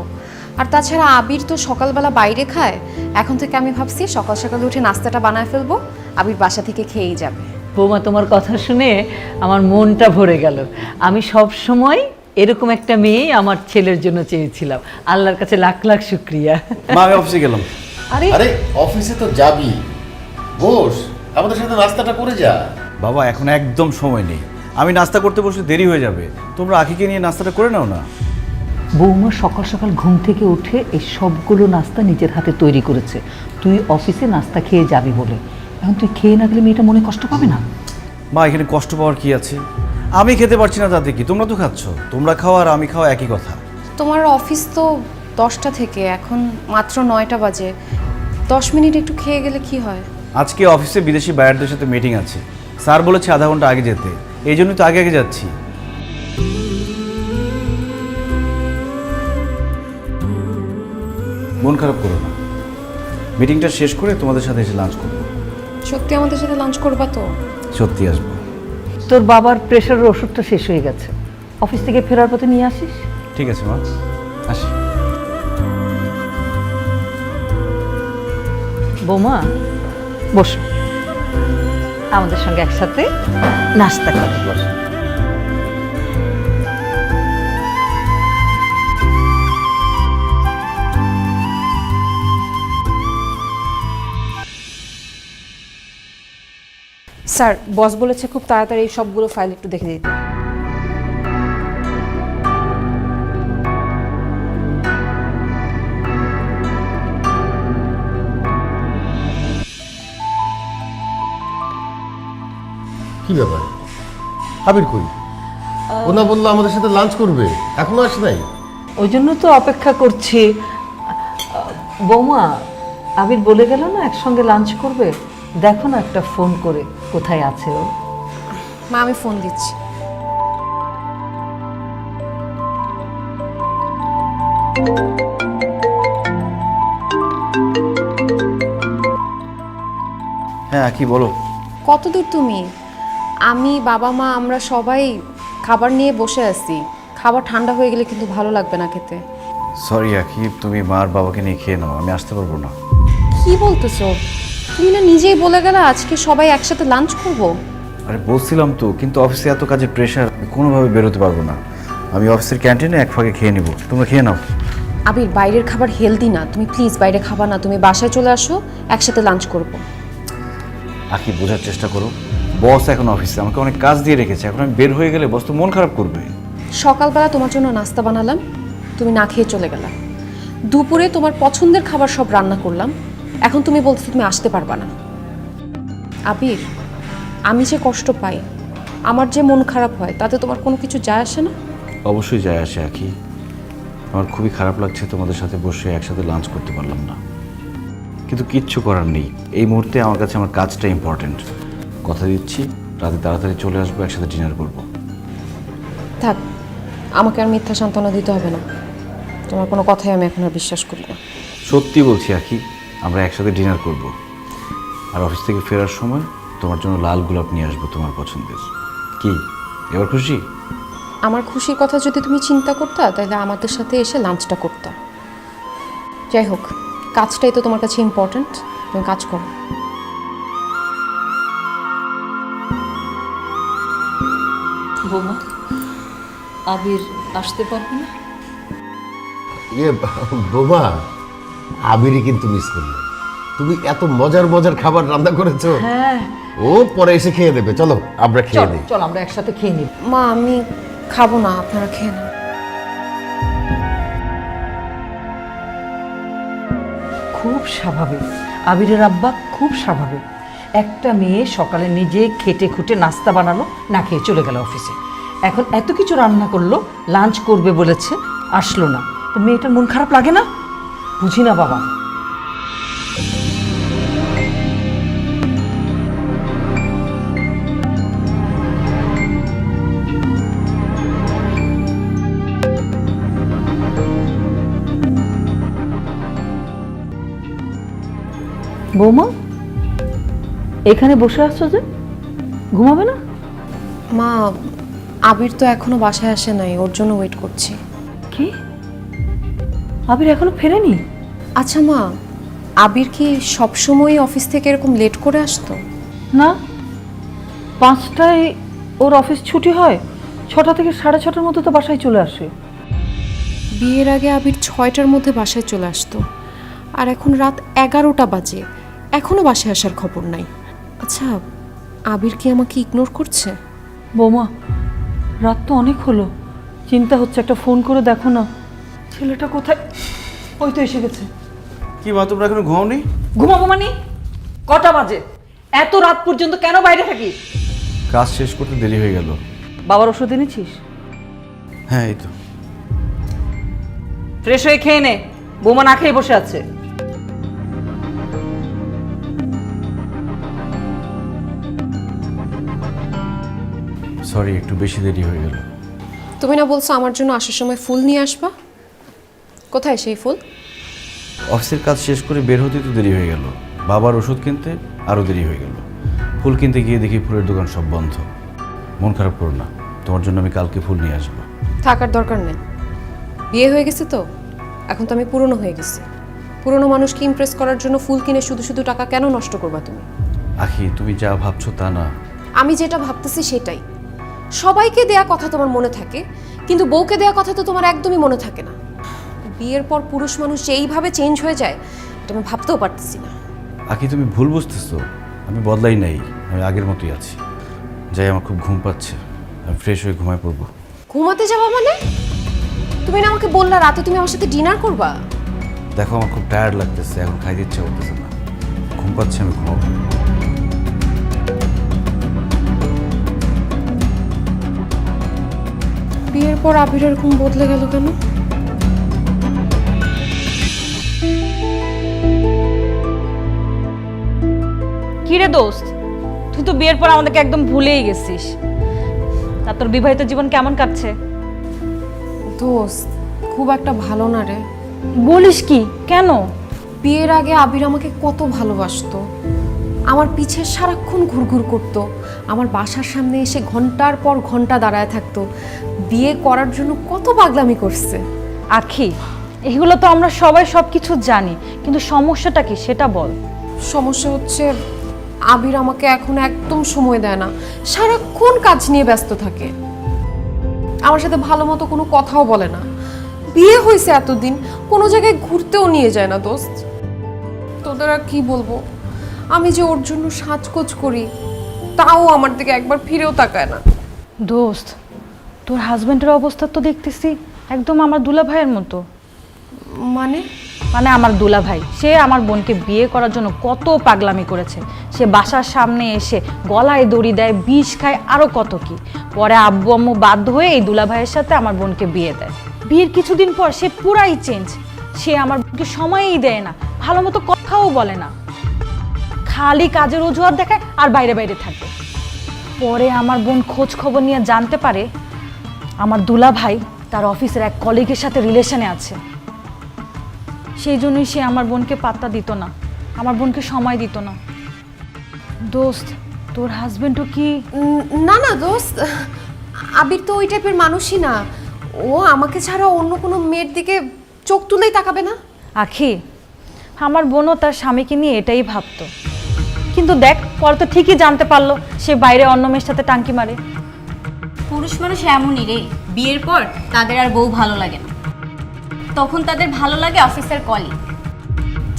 আর তাছাড়া আবির তো সকালবেলা বাইরে খায়, এখন থেকে আমি ভাবছি সকাল সকালে উঠে নাস্তাটা বানায় ফেলবো, আবির বাসা থেকে খেয়েই যাবে। বৌমা, তোমার কথা শুনে আমার মনটা ভরে গেল। আমি সব সময় এরকম একটা মেয়ে আমার ছেলের জন্য চেয়েছিলাম, আল্লাহর কাছে লাখ লাখ শুক্রিয়া। মা, আমি অফিসে গেলাম। আরে আরে অফিসে তো যাবি, বস, আমাদের সাথে নাস্তাটা করে যা। বাবা এখন একদম সময় নেই, আমি নাস্তা করতে বসে দেরি হয়ে যাবে। তোমরা আখিকে নিয়ে নাস্তাটা করে নাও না। বৌমা সকাল সকাল ঘুম থেকে উঠে এই সবগুলো নাস্তা নিজের হাতে তৈরি করেছে তুই অফিসে নাস্তা খেয়ে যাবি বলে। এখন তুই খেয়ে না গেলে মেয়েটা মনে কষ্ট পাবে না? মা এখানে কষ্ট পাওয়ার কি আছে? আমি খেতে পারছি না তাতে কি? তোমরা তো খাচ্ছ, তোমরা খাও আর আমি খাওয়া একই কথা। তোমার অফিস তো 10টা থেকে, এখন মাত্র 9টা বাজে। 10 মিনিট একটু খেয়ে গেলে কি হয়? আজকে অফিসে বিদেশি বায়ারদের সাথে মিটিং আছে, স্যার বলেছে আধা ঘন্টা আগে যেতে, এই জন্যই তো আগে আগে যাচ্ছি। মন খারাপ করো না, মিটিংটা শেষ করে তোমাদের সাথে এসে লাঞ্চ করবো। সত্যি আমাদের সাথে লাঞ্চ করবা তো? সত্যি আসবো। তোর বাবার প্রেশারের ওষুধটা শেষ হয়ে গেছে, অফিস থেকে ফেরার পথে নিয়ে আসিস। ঠিক আছে মা, আসি। বৌমা বসো, আমাদের সঙ্গে একসাথে নাস্তা করে বসো। স্যার, বস বলেছে খুব তাড়াতাড়ি এই সবগুলো ফাইল একটু দেখে দিতে। কি ব্যাপার, আবির কই? ও না বললো আমাদের সাথে লাঞ্চ করবে, এখনো আসে নাই? ওই জন্য তো অপেক্ষা করছি। বৌমা, আবির বলে গেল না একসঙ্গে লাঞ্চ করবে, দেখো না একটা ফোন করে কোথায় আছে ও। মা আমি ফোন দিচ্ছি। হ্যাঁ কি বলো? কত দূর তুমি? আমি, বাবা মা, আমরা সবাই খাবার নিয়ে বসে আছি। খাবার ঠান্ডা হয়ে গেলে কিন্তু ভালো লাগবে না খেতে। সরি আখি, তুমি মার বাবাকে নিয়ে খেয়ে নাও, আমি আসতে পারবো না। কি বলতেছো? তুমি না নিজেই বলে গেলে আজকে সবাই একসাথে লাঞ্চ করব। আরে বলছিলাম তো, কিন্তু অফিসে এত কাজের প্রেশার, কোনোভাবে বেরোতে পারবো না। আমি অফিসের ক্যান্টিনে এক ফাঁকে খেয়ে নিব, তোমরা খেয়ে নাও। আবির, বাইরের খাবার হেলদি না, তুমি প্লিজ বাইরে খাবা না, তুমি বাসায় চলে আসো, একসাথে লাঞ্চ করব। আখি বোঝার চেষ্টা করো, বস এখন অফিসে আমাকে অনেক কাজ দিয়ে রেখেছে, এখন আমি বের হয়ে গেলে বস তো মন খারাপ করবে। সকালবেলা তোমার জন্য নাস্তা বানালাম, তুমি না খেয়ে চলে গেলা। দুপুরে তোমার পছন্দের খাবার সব রান্না করলাম, এখন তুমি বলছো তুমি আসতে পারবা না। আবির, আমি যে কষ্ট পাই, আমার যে মন খারাপ হয়, তাতে তোমার কোনো কিছু যায় আসে না? অবশ্যই যায় আসে আখি, আমার খুবই খারাপ লাগছে তোমাদের সাথে বসে একসাথে লাঞ্চ করতে পারলাম না, কিন্তু কিচ্ছু করার নেই। এই মুহূর্তে আমার কাছে আমার কাজটা ইম্পর্টেন্ট। কথা দিচ্ছি রাতে তাড়াতাড়ি চলে আসবো, একসাথে ডিনার করবো। থাক, আমাকে আর মিথ্যা সান্ত্বনা দিতে হবে না, তোমার কোনো কথাই আমি এখন আর বিশ্বাস করি না। সত্যি বলছি আখি, আমরা একসাথে ডিনার করব, আর অফিস থেকে ফেরার সময় তোমার জন্য লাল গোলাপ নিয়ে আসবো, তোমার পছন্দের। কি এবার খুশি? আমার খুশির কথা যদি তুমি চিন্তা করতা, তাহলে আমাদের সাথে এসে লাঞ্চটা করতা। যাই হোক, কাজটাই তো তোমার কাছে ইম্পর্ট্যান্ট, তুমি কাজ করো। বৌমা, আবির আসতে পারবে না? ইয়ে বোমা, আবিরই কিন্তু মিস করলো। তুমি এত মজার মজার খাবার রান্না করেছো। হ্যাঁ, ও পরে এসে খেয়ে দেবে, চলো আমরা খেয়ে দিই। চল আমরা একসাথে খেয়ে নিই। মা আমি খাবো না, আপনারা খেয়ে নেন। খুব স্বাভাবিক, আবিরের আব্বা খুব স্বাভাবিক। একটা মেয়ে সকালে নিজে খেটে খুঁটে নাস্তা বানালো, না খেয়ে চলে গেল অফিসে। এখন এত কিছু রান্না করলো, লাঞ্চ করবে বলেছে, আসলো না, তো মেয়েটার মন খারাপ লাগে না? বুঝি না বাবা। বৌমা, এখানে বসে আসছো যে, ঘুমাবে না? মা, আবির তো এখনো বাসায় আসে নাই, ওর জন্য ওয়েট করছি। কি, আবির এখনো ফেরেনি? আচ্ছা মা, আবির কি সবসময় অফিস থেকে এরকম লেট করে আসতো? না, 5টায় ওর অফিস ছুটি হয়, 6টা থেকে 6:30টার মধ্যে তো বাসায় চলে আসে। বিয়ের আগে আবির 6টার মধ্যে বাসায় চলে আসতো, আর এখন রাত 11টা বাজে। এখনো বাসায় আসার খবর নাই। আচ্ছা, আবির কি আমাকে ইগনোর করছে? বৌমা, রাত তো অনেক হলো, চিন্তা হচ্ছে, একটা ফোন করে দেখো না ছেলেটা কোথায়। ওই তো এসে গেছে। কি মা, তোমরা এখনো ঘুমাওনি? ঘুমাবো মানে? কটা বাজে? এত রাত পর্যন্ত কেন বাইরে থাকিস? কাজ শেষ করতে দেরি হয়ে গেল। বাবার ওষুধ এনেছিস? হ্যাঁ, এই তো। ফ্রেশ হয়ে খেয়ে নে, বৌমা না খেয়ে বসে আছে। সরি, একটু বেশি দেরি হয়ে গেল। তুমি না বলছো আমার জন্য আসার সময় ফুল নিয়ে আসবা? কোথায় সেই ফুল? অফিসের কাজ শেষ করে বের হতে তো দেরি হয়ে গেল, বাবার ওষুধ কিনতে আরও দেরি হয়ে গেল। ফুল কিনতে গিয়ে দেখি ফুলের দোকান সব বন্ধ। মন খারাপ করো না, তোমার জন্য আমি কালকে ফুল নিয়ে আসবো। থাকার দরকার নেই, বিয়ে হয়ে গেছে তো, এখন তো আমি পুরনো হয়ে গেছি। পুরনো মানুষকে ইমপ্রেস করার জন্য ফুল কিনে শুধু শুধু টাকা কেন নষ্ট করবা তুমি? আখি, তুমি যা ভাবছো তা না। আমি যেটা ভাবতেছি সেটাই। সবাইকে দেয়া কথা তোমার মনে থাকে, কিন্তু বউকে দেয়া কথা তো তোমার একদমই মনে থাকে না। বিয়ের পর পুরুষ মানুষ যে এইভাবে চেঞ্জ হয়ে যায়, এটা আমি ভাবতেও পারতেছি না। আখি, তুমি ভুল বুঝতেছো, আমি বদলাই নাই, আমি আগের মতোই আছি। যাই, আমার খুব ঘুম পাচ্ছে, আমি ফ্রেশ হয়ে ঘুমায় পড়বো। ঘুমাতে যাবা মানে? তুমি না আমাকে বললা রাতে তুমি আমার সাথে ডিনার করবা। দেখো, আমার খুব টায়ার্ড লাগতেছে, এখন খাইতে ইচ্ছা করতেছে না, ঘুম পাচ্ছে, আমি ঘুমাবো। বিয়ের পর আবিরের ঘুম বদলে গেল কেন? কিরে দোস্ত, তুই তো বিয়ের পর আমাদেরকে একদম ভুলেই গেছিস। তা তোর বিবাহিত জীবন কেমন কাটছে? দোস্ত, খুব একটা ভালো না রে। বলিস কি? কেন? বিয়ের আগে আবির আমাকে কত ভালোবাসতো, আমার পিছে সারাক্ষণ ঘুরঘুর করতো, আমার বাসার সামনে এসে ঘন্টার পর ঘন্টা দাঁড়ায় থাকতো। বিয়ে করার জন্য কত পাগলামি করছে। আখি, এগুলো তো আমরা সবাই সবকিছু জানি, কিন্তু সমস্যাটা কি সেটা বল। সমস্যা হচ্ছে আবির আমাকে এখন একদম সময় দেয় না, সারাক্ষণ কাজ নিয়ে ব্যস্ত থাকে, আমার সাথে ভালো মতো কোনো কথাও বলে না। বিয়ে হয়েছে এতদিন, কোনো জায়গায় ঘুরতেও নিয়ে যায় না দোস্ত। তোদের আর কি বলবো, আমি যে ওর জন্য সাজগোজ করি, তাও আমার দিকে একবার ফিরেও তাকায় না। দোস্ত, তোর হাজবেন্ডের অবস্থা তো দেখতেছি একদম আমার দুলা ভাইয়ের মতো। মানে? মানে আমার দুলা ভাই, সে আমার বোনকে বিয়ে করার জন্য কত পাগলামি করেছে। সে বাসার সামনে এসে গলায় দড়ি দেয়, বিষ খায়, আরও কত কি। পরে আব্বু আম্মু বাধ্য হয়ে এই দুলা ভাইয়ের সাথে আমার বোনকে বিয়ে দেয়। বিয়ের কিছুদিন পর সে পুরাই চেঞ্জ। সে আমার বোনকে সময়ই দেয় না, ভালো মতো কথাও বলে না, খালি কাজের অজুহাত দেখায় আর বাইরে বাইরে থাকে। পরে আমার বোন খোঁজ খবর নিয়ে জানতে পারে আমার দুলা ভাই তার অফিসের এক কলিগের সাথে রিলেশনে আছে। সেই জন্যই সে আমার বোনকে পাত্তা দিত না, আমার বোনকে সময় দিত না। দোস্ত, তোর হাজবেন্ডও কি? না না দোস্ত, আবির তো ওই টাইপের মানুষই না। ও আমাকে ছাড়া অন্য কোনো মেয়ের দিকে চোখ তুলেই তাকাবে না। আখি, আমার বোনও তার স্বামীকে নিয়ে এটাই ভাবতো, কিন্তু দেখ পরে তো ঠিকই জানতে পারলো সে বাইরে অন্য মেয়ের সাথে টাঙ্কি মারে। পুরুষ মানুষ এমনই রে, বিয়ের পর তাদের আর বউ ভালো লাগে না, তখন তাদের ভালো লাগে অফিসের কলিগ,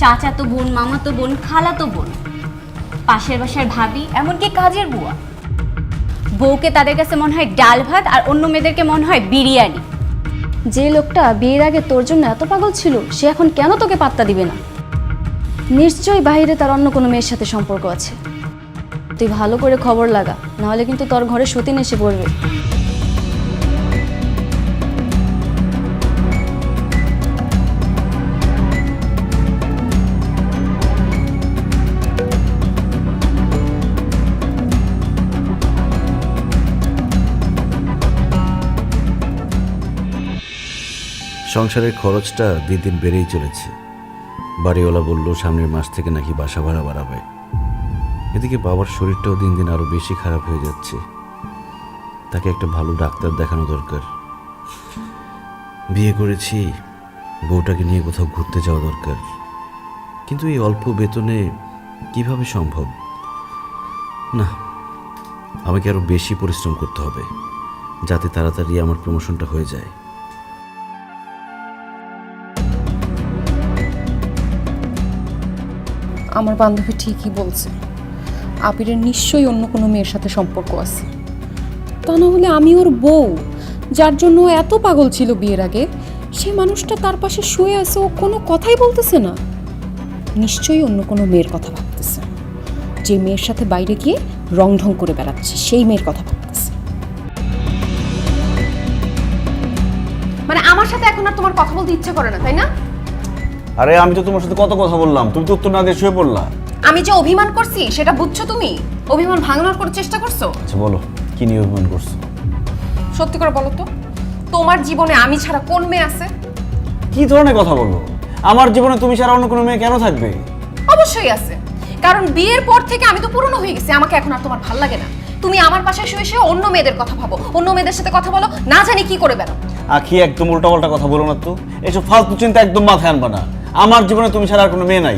চাচাতো বোন, মামাতো বোন, খালাতো বোন, পাশের বাসার ভাবি, এমনকি কাজের বুয়া। বউকে তাদের কাছে মনে হয় ডাল ভাত, আর অন্য মেয়েদেরকে মনে হয় বিরিয়ানি। যে লোকটা বিয়ের আগে তোর জন্য এত পাগল ছিল, সে এখন কেন তোকে পাত্তা দিবে না? নিশ্চয়ই বাইরে তার অন্য কোনো মেয়ের সাথে সম্পর্ক আছে। তুই ভালো করে খবর লাগা, নাহলে কিন্তু তোর ঘরে সতীন এসে পড়বে। সংসারের খরচটা দিন দিন বেড়েই চলেছে। বাড়িওয়ালা বলল সামনের মাস থেকে নাকি বাসা ভাড়া বাড়াবে। এদিকে বাবার শরীরটাও দিন দিন আরো বেশি খারাপ হয়ে যাচ্ছে, তাকে একটা ভালো ডাক্তার দেখানো দরকার। বিয়ে করেছি, বউটাকে নিয়ে কোথাও ঘুরতে যাওয়া দরকার, কিন্তু এই অল্প বেতনে কিভাবে সম্ভব? না, আমাকে আরো বেশি পরিশ্রম করতে হবে, যাতে তাড়াতাড়ি আমার প্রমোশনটা হয়ে যায়। আমার বান্ধবী ঠিকই বলছে, আবিরের নিশ্চয়ই অন্য কোনো মেয়ের সাথে সম্পর্ক আছে। তা না হলে আমি ওর বউ, যার জন্য ও এত পাগল ছিল বিয়ের আগে, সে মানুষটা তার পাশে শুয়ে আছে, ও কোনো কথাই বলতেছে না। নিশ্চয়ই অন্য কোনো মেয়ের কথা ভাবতেছে, যে মেয়ের সাথে বাইরে গিয়ে রং ঢং করে বেড়াচ্ছে, সেই মেয়ের কথা ভাবতেছে। মানে আমার সাথে এখন আর তোমার কথা বলতে ইচ্ছা করে না, তাই না? আরে আমি তো তোমার সাথে কত কথা বললাম, তুমি তো উত্তর না দিয়ে শুয়ে পড়লা। আমি যে অভিমান করছি সেটা বুঝছো তুমি? অভিমান ভাঙানোর করে চেষ্টা করছো? আচ্ছা বলো, কি নিয়ে অভিমান করছো? সত্যি করে বলো তো, তোমার জীবনে আমি ছাড়া কোন মেয়ে আছে? কি ধরনের কথা বলো? আমার জীবনে তুমি ছাড়া অন্য কোনো মেয়ে কেন থাকবে? অবশ্যই আছে, কারণ বিয়ের পর থেকে আমি তো পুরনো হয়ে গেছি, আমাকে এখন আর তোমার ভাল লাগে না। তুমি আমার পাশে শুয়ে শুয়ে অন্য মেয়েদের কথা ভাবো, অন্য মেয়েদের সাথে কথা বলো, না জানি কি করে বেরো। আখি একদম উল্টাপাল্টা কথা বলো না তো, এসব ফালতু চিন্তা একদম মাথায় আনবা না। আমার জীবনে তুমি ছাড়া আর কোনো মেয়ে নাই।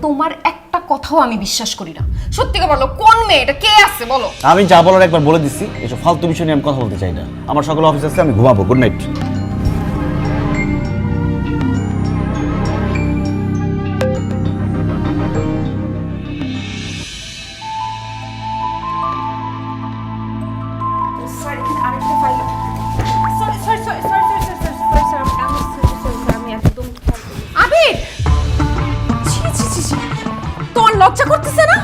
তোমার একটা কথাও আমি বিশ্বাস করি না। সত্যি করে বলো, কোন মেয়ে এটা, কে আছে বলো? আমি যা বলার একবার বলে দিচ্ছি, এসব ফালতু বিষয় নিয়ে আমি কথা বলতে চাই না। আমার সকালে অফিস আছে, আমি ঘুমাবো। Good night. আবির, ছি ছি ছি ছি, তোমার লজ্জা করতেছে না?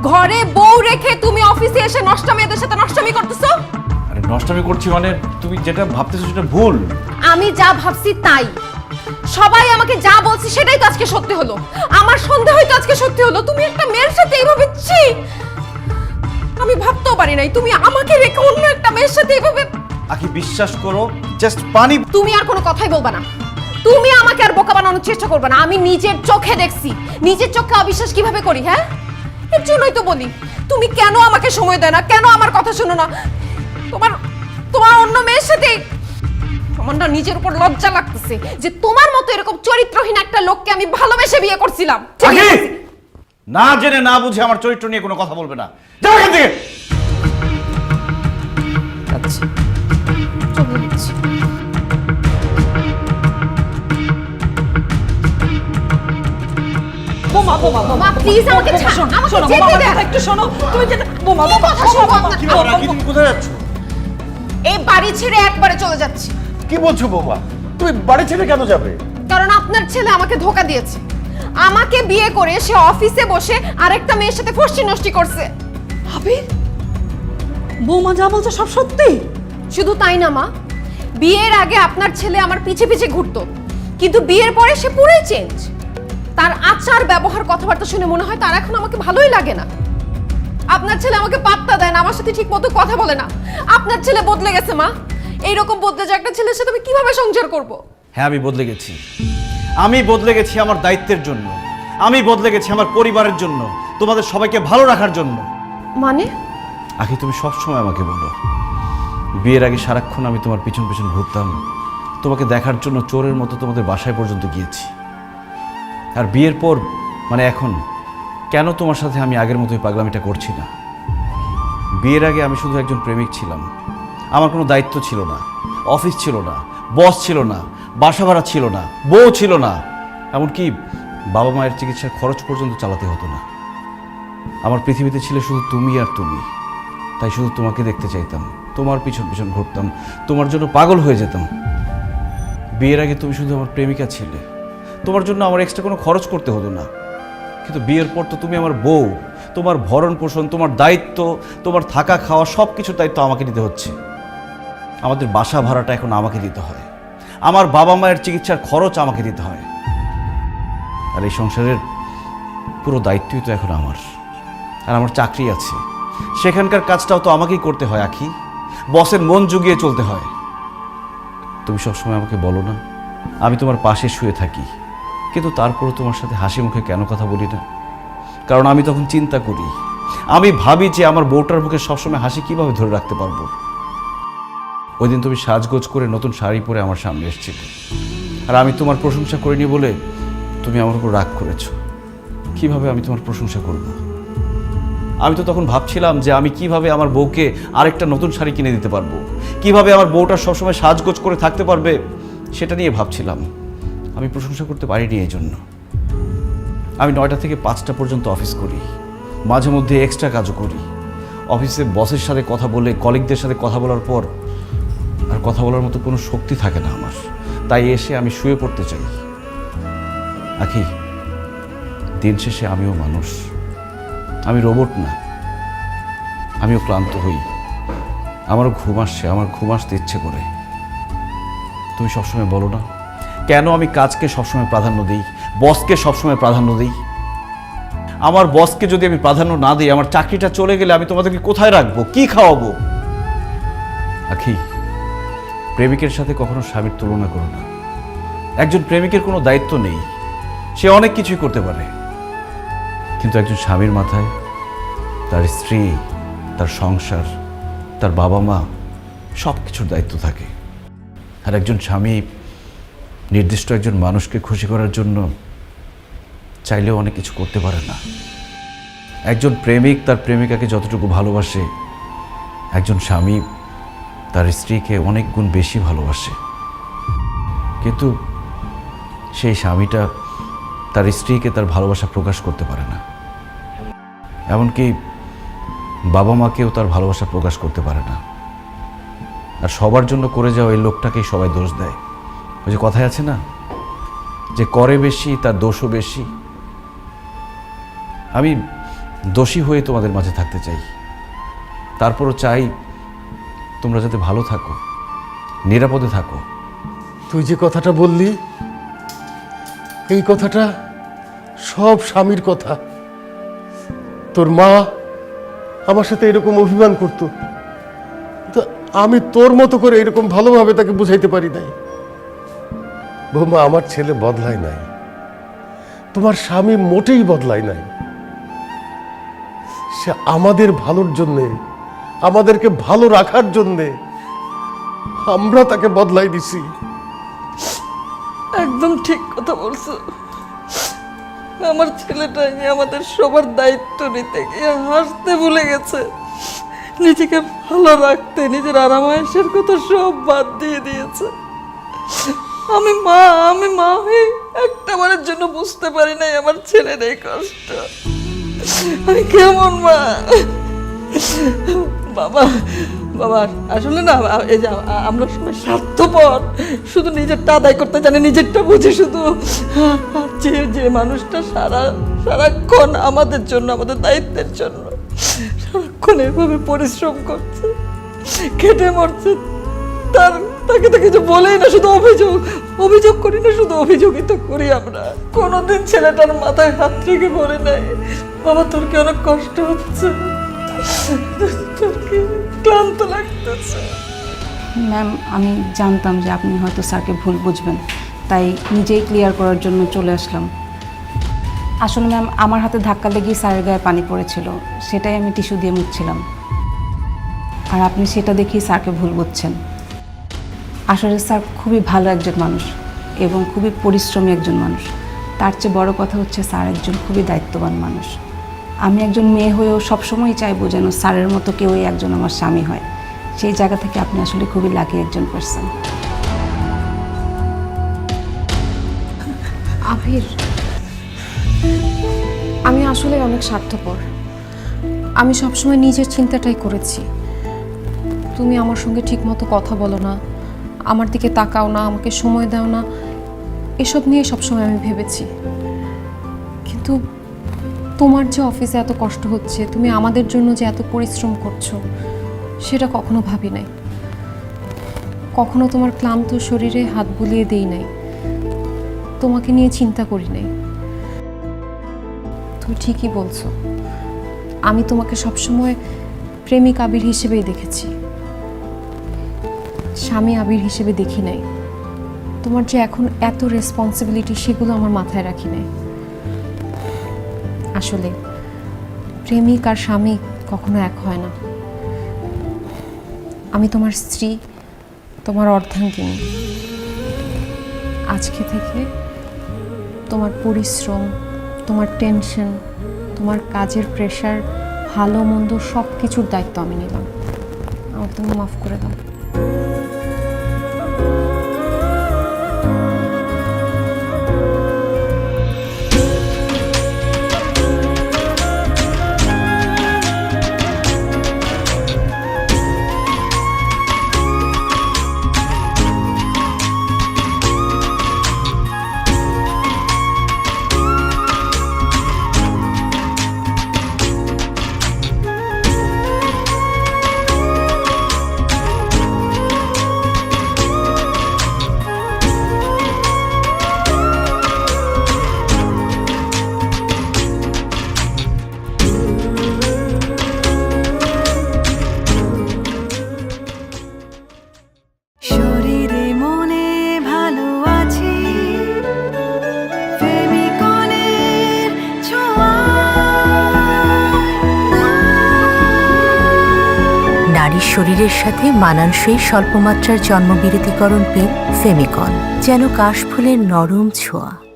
ঘরে বউ রেখে তুমি অফিসে এসে নষ্ট মেয়েদের সাথে নষ্টমি করতেছো? আরে নষ্টামি করছি মানে, তুমি যেটা ভাবতেছো সেটা ভুল। আমি যা ভাবছি তাই, সবাই আমাকে যা বলছে সেটাই তো আজকে সত্যি হলো। আমার সন্দেহই তো আজকে সত্যি হলো। তুমি একটা মেয়ের সাথে এইভাবে, ছি, আমি ভাবতেও পারি নাই তুমি আমাকে রেখে অন্য একটা মেয়ের সাথে এইভাবে। আখি বিশ্বাস করো, জাস্ট পানি। তুমি আর কোনো কথাই বলবা না, তুমি আমাকে আর বোকা বানানোর চেষ্টা করবে না। আমি নিজের চোখে দেখছি, নিজের চোখে অবিশ্বাস কিভাবে করি। হ্যাঁ, এর জন্যই তো বলি, তুমি কেন আমাকে সময় দেয় না, কেন আমার কথা শোনো না? তোমার তোমার অন্য মেয়ের সাথে। আমার না নিজের উপর লজ্জা লাগতেছে যে তোমার মতো এরকম চরিত্রহীন একটা লোককে আমি ভালোবেসে বিয়ে করছিলাম। আখি, না জেনে না বুঝে আমার চরিত্র নিয়ে কোনো কথা বলবে না। যাও এখান থেকে। আচ্ছা, চলে যাচ্ছি। বোমা বোমা বোমা, মা প্লিজ আমাকে ছাড়ো, আমাকে যেতে দেন। একটু শোনো, তুমি যেতে। বোমা কি কথা শুনবো আপনার? কি ব্যাপার আখি, তুমি কোথায় যাচ্ছ? এই বাড়ি ছেড়ে একবারে চলে যাচ্ছি। কি বলছো বৌমা? তুমি বাড়ি ছেড়ে কেন যাবে? কারণ আপনার ছেলে আমাকে ধোকা দিয়েছে। আমাকে বিয়ে করে সে অফিসে বসে আরেকটা মেয়ের সাথে ফষ্টি নষ্টি করছে। আবির, বৌমা যা বলছে সব সত্যি? শুধু তাই না মা, বিয়ের আগে আপনার ছেলে আমার পিছে পিছে ঘুরতো, কিন্তু বিয়ের পরে সে পুরোই চেঞ্জ। তার আচার ব্যবহার কথাবার্তা শুনে মনে হয় তার এখন আমাকে ভালোই লাগে না। আপনার ছেলে আমাকে পাত্তা দেয় না, আমার সাথে ঠিক মতো কথা বলে না। আপনার ছেলে বদলে গেছে মা। এইরকম বদলে যে একটা ছেলের সাথে আমি কিভাবে সংসার করব? হ্যাঁ, আমি বদলে গেছি। আমি বদলে গেছি আমার দায়িত্বের জন্য, আমি বদলে গেছি আমার পরিবারের জন্য, তোমাদের সবাইকে ভালো রাখার জন্য। মানে? আখি, তুমি সবসময় আমাকে বলো বিয়ের আগে সারাক্ষণ আমি তোমার পিছন পিছন ঘুরতাম, তোমাকে দেখার জন্য চোরের মতো তোমাদের বাসায় পর্যন্ত গিয়েছি। আর বিয়ের পর মানে এখন কেন তোমার সাথে আমি আগের মতোই পাগলামিটা করছি না? বিয়ের আগে আমি শুধু একজন প্রেমিক ছিলাম, আমার কোনো দায়িত্ব ছিল না, অফিস ছিল না, বস ছিল না, বাসা ভাড়া ছিল না, বউ ছিল না, এমনকি বাবা মায়ের চিকিৎসার খরচ পর্যন্ত চালাতে হতো না। আমার পৃথিবীতে ছিল শুধু তুমি আর তুমি, তাই শুধু তোমাকে দেখতে চাইতাম, তোমার পিছন পিছন ঘুরতাম, তোমার জন্য পাগল হয়ে যেতাম। বিয়ের আগে তুমি শুধু আমার প্রেমিকা ছিলে, তোমার জন্য আমার এক্সট্রা কোনো খরচ করতে হতো না। কিন্তু বিয়ের পর তো তুমি আমার বউ, তোমার ভরণ পোষণ, তোমার দায়িত্ব, তোমার থাকা খাওয়া সব কিছুর দায়িত্ব আমাকে নিতে হচ্ছে। আমাদের বাসা ভাড়াটা এখন আমাকে দিতে হয়, আমার বাবা মায়ের চিকিৎসার খরচ আমাকে দিতে হয়। আর এই সংসারের পুরো দায়িত্বই তো এখন আমার। আর আমার চাকরি আছে, সেখানকার কাজটাও তো আমাকেই করতে হয় আখি, বসের মন জুগিয়ে চলতে হয়। তুমি সবসময় আমাকে বলো না আমি তোমার পাশে শুয়ে থাকি, কিন্তু তারপরও তোমার সাথে হাসি মুখে কেন কথা বলি না? কারণ আমি তখন চিন্তা করি, আমি ভাবি যে আমার বউটার মুখে সবসময় হাসি কিভাবে ধরে রাখতে পারবো। ওই দিন তুমি সাজগোজ করে নতুন শাড়ি পরে আমার সামনে এসেছিলে, আর আমি তোমার প্রশংসা করিনি বলে তুমি আমার উপর রাগ করেছো। কিভাবে আমি তোমার প্রশংসা করব? আমি তো তখন ভাবছিলাম যে আমি কিভাবে আমার বউকে আরেকটা নতুন শাড়ি কিনে দিতে পারবো, কিভাবে আমার বউটা সবসময় সাজগোজ করে থাকতে পারবে, সেটা নিয়ে ভাবছিলাম। আমি প্রশংসা করতে পারিনি এই জন্য। আমি 9টা থেকে 5টা পর্যন্ত অফিস করি, মাঝে মধ্যে এক্সট্রা কাজও করি। অফিসে বসের সাথে কথা বলে, কলিগদের সাথে কথা বলার পর আর কথা বলার মতো কোনো শক্তি থাকে না আমার, তাই এসে আমি শুয়ে পড়তে চাই। আখি, দিন শেষে আমিও মানুষ, আমি রোবট না, আমিও ক্লান্ত হই, আমারও ঘুম আসছে, আমার ঘুম আসতে ইচ্ছে করে। তুমি সবসময় বলো না কেন আমি কাজকে সবসময় প্রাধান্য দিই, বসকে সবসময় প্রাধান্য দিই? আমার বসকে যদি আমি প্রাধান্য না দিই, আমার চাকরিটা চলে গেলে আমি তোমাদেরকে কোথায় রাখবো, কি খাওয়াবো? আখি, প্রেমিকের সাথে কখনো স্বামীর তুলনা করো না। একজন প্রেমিকের কোনো দায়িত্ব নেই, সে অনেক কিছুই করতে পারে, কিন্তু একজন স্বামীর মাথায় তার স্ত্রী, তার সংসার, তার বাবা মা সব কিছুর দায়িত্ব থাকে। আর একজন স্বামী নির্দিষ্ট একজন মানুষকে খুশি করার জন্য চাইলেও অনেক কিছু করতে পারে না। একজন প্রেমিক তার প্রেমিকাকে যতটুকু ভালোবাসে, একজন স্বামী তার স্ত্রীকে অনেক গুণ বেশি ভালোবাসে, কিন্তু সেই স্বামীটা তার স্ত্রীকে তার ভালোবাসা প্রকাশ করতে পারে না। এমনকি বাবা মাকেও তার ভালোবাসা প্রকাশ করতে পারে না। আর সবার জন্য করে যাওয়া এই লোকটাকেই সবাই দোষ দেয়। ওই যে কথায় আছে না, যে করে বেশি তার দোষও বেশি। আমি দোষী হয়ে তোমাদের মাঝে থাকতে চাই, তারপরও চাই তোমরা যাতে ভালো থাকো, নিরাপদে থাকো। তুই যে কথাটা বললি, এই কথাটা সব স্বামীর কথা। তোর মা আমার সাথে এরকম অভিমান করতো, তো আমি তোর মতো করে এরকম ভালোভাবে তাকে বুঝাইতে পারি নাই। বৌমা, আমার ছেলে বদলায় নাই, তোমার স্বামী মোটেই বদলায় নাই। সে আমাদের ভালোর জন্যে, আমাদেরকে ভালো রাখার জন্যে আমরা তাকে বদলাই দিছি। একদম ঠিক কথা বলছো। আমার ছেলেটাই আমাদের সবার দায়িত্ব নিতে গিয়ে হাসতে ভুলে গেছে, নিজেকে ভালো রাখতে নিজের আরামায়েশের কথা সব বাদ দিয়ে দিয়েছে। আমি মা হয়ে একটাবারের জন্য বুঝতে পারি নাই আমার ছেলের এই কষ্ট। আমি কেমন মা? বাবা বাবা আসলে না, এই যে আমরা সবাই স্বার্থপর, শুধু নিজেরটা আদায় করতে জানি, নিজেরটা বুঝি শুধু। যে মানুষটা সারাক্ষণ আমাদের জন্য, আমাদের দায়িত্বের জন্য সারাক্ষণ এভাবে পরিশ্রম করছে, খেটে মরছে, তাকে তো কিছু বলেই না, শুধু অভিযোগ করি না, শুধু অভিযোগিত করি আমরা। কোনোদিন ছেলেটার মাথায় হাত রেখে বলে নাই, বাবা তোর কি অনেক কষ্ট হচ্ছে, তোর কি ক্লান্ত লাগতেছে। ম্যাম, আমি জানতাম যে আপনি হয়তো স্যারকে ভুল বুঝবেন, তাই নিজেই ক্লিয়ার করার জন্য চলে আসলাম। আসলে ম্যাম, আমার হাতে ধাক্কা লেগে স্যারের গায়ে পানি পড়েছিল, সেটাই আমি টিস্যু দিয়ে মুছছিলাম, আর আপনি সেটা দেখেই স্যারকে ভুল বুঝছেন। আসলে স্যার খুবই ভালো একজন মানুষ এবং খুবই পরিশ্রমী একজন মানুষ। তার চেয়ে বড় কথা হচ্ছে স্যার একজন খুবই দায়িত্ববান মানুষ। আমি একজন মেয়ে হয়েও সবসময় চাইবো যেন স্যারের মতো কেউই একজন আমার স্বামী হয়। সেই জায়গা থেকে আপনি আসলে খুবই লাকি একজন পার্সন। আবির, আমি আসলে অনেক স্বার্থপর। আমি সবসময় নিজের চিন্তাটাই করেছি। তুমি আমার সঙ্গে ঠিকমতো কথা বলো না, আমার দিকে তাকাও না, আমাকে সময় দাও না, এসব নিয়ে সবসময় আমি ভেবেছি। কিন্তু তোমার যে অফিসে এত কষ্ট হচ্ছে, তুমি আমাদের জন্য যে এত পরিশ্রম করছো, সেটা কখনো ভাবি নাই। কখনো তোমার ক্লান্ত শরীরে হাত বুলিয়ে দেই নাই, তোমাকে নিয়ে চিন্তা করি নাই। তুমি ঠিকই বলছো, আমি তোমাকে সবসময় প্রেমিক আবির হিসেবেই দেখেছি, স্বামী আবির হিসেবে দেখি নাই। তোমার যে এখন এত রেসপন্সিবিলিটি, সেগুলো আমার মাথায় রাখি নাই। আসলে প্রেমিক আর স্বামী কখনো এক হয় না। আমি তোমার স্ত্রী, তোমার অর্ধাঙ্গিনী। আজকে থেকে তোমার পরিশ্রম, তোমার টেনশন, তোমার কাজের প্রেশার, ভালো মন্দ সব কিছুর দায়িত্ব আমি নিলাম। আমাকে তুমি মাফ করে দাও। নারীর শরীরের সাথে মানানসই স্বল্পমাত্রার জন্মবিরতিকরণ পিল ফেমিকল, যেন কাশফুলের নরম ছোঁয়া।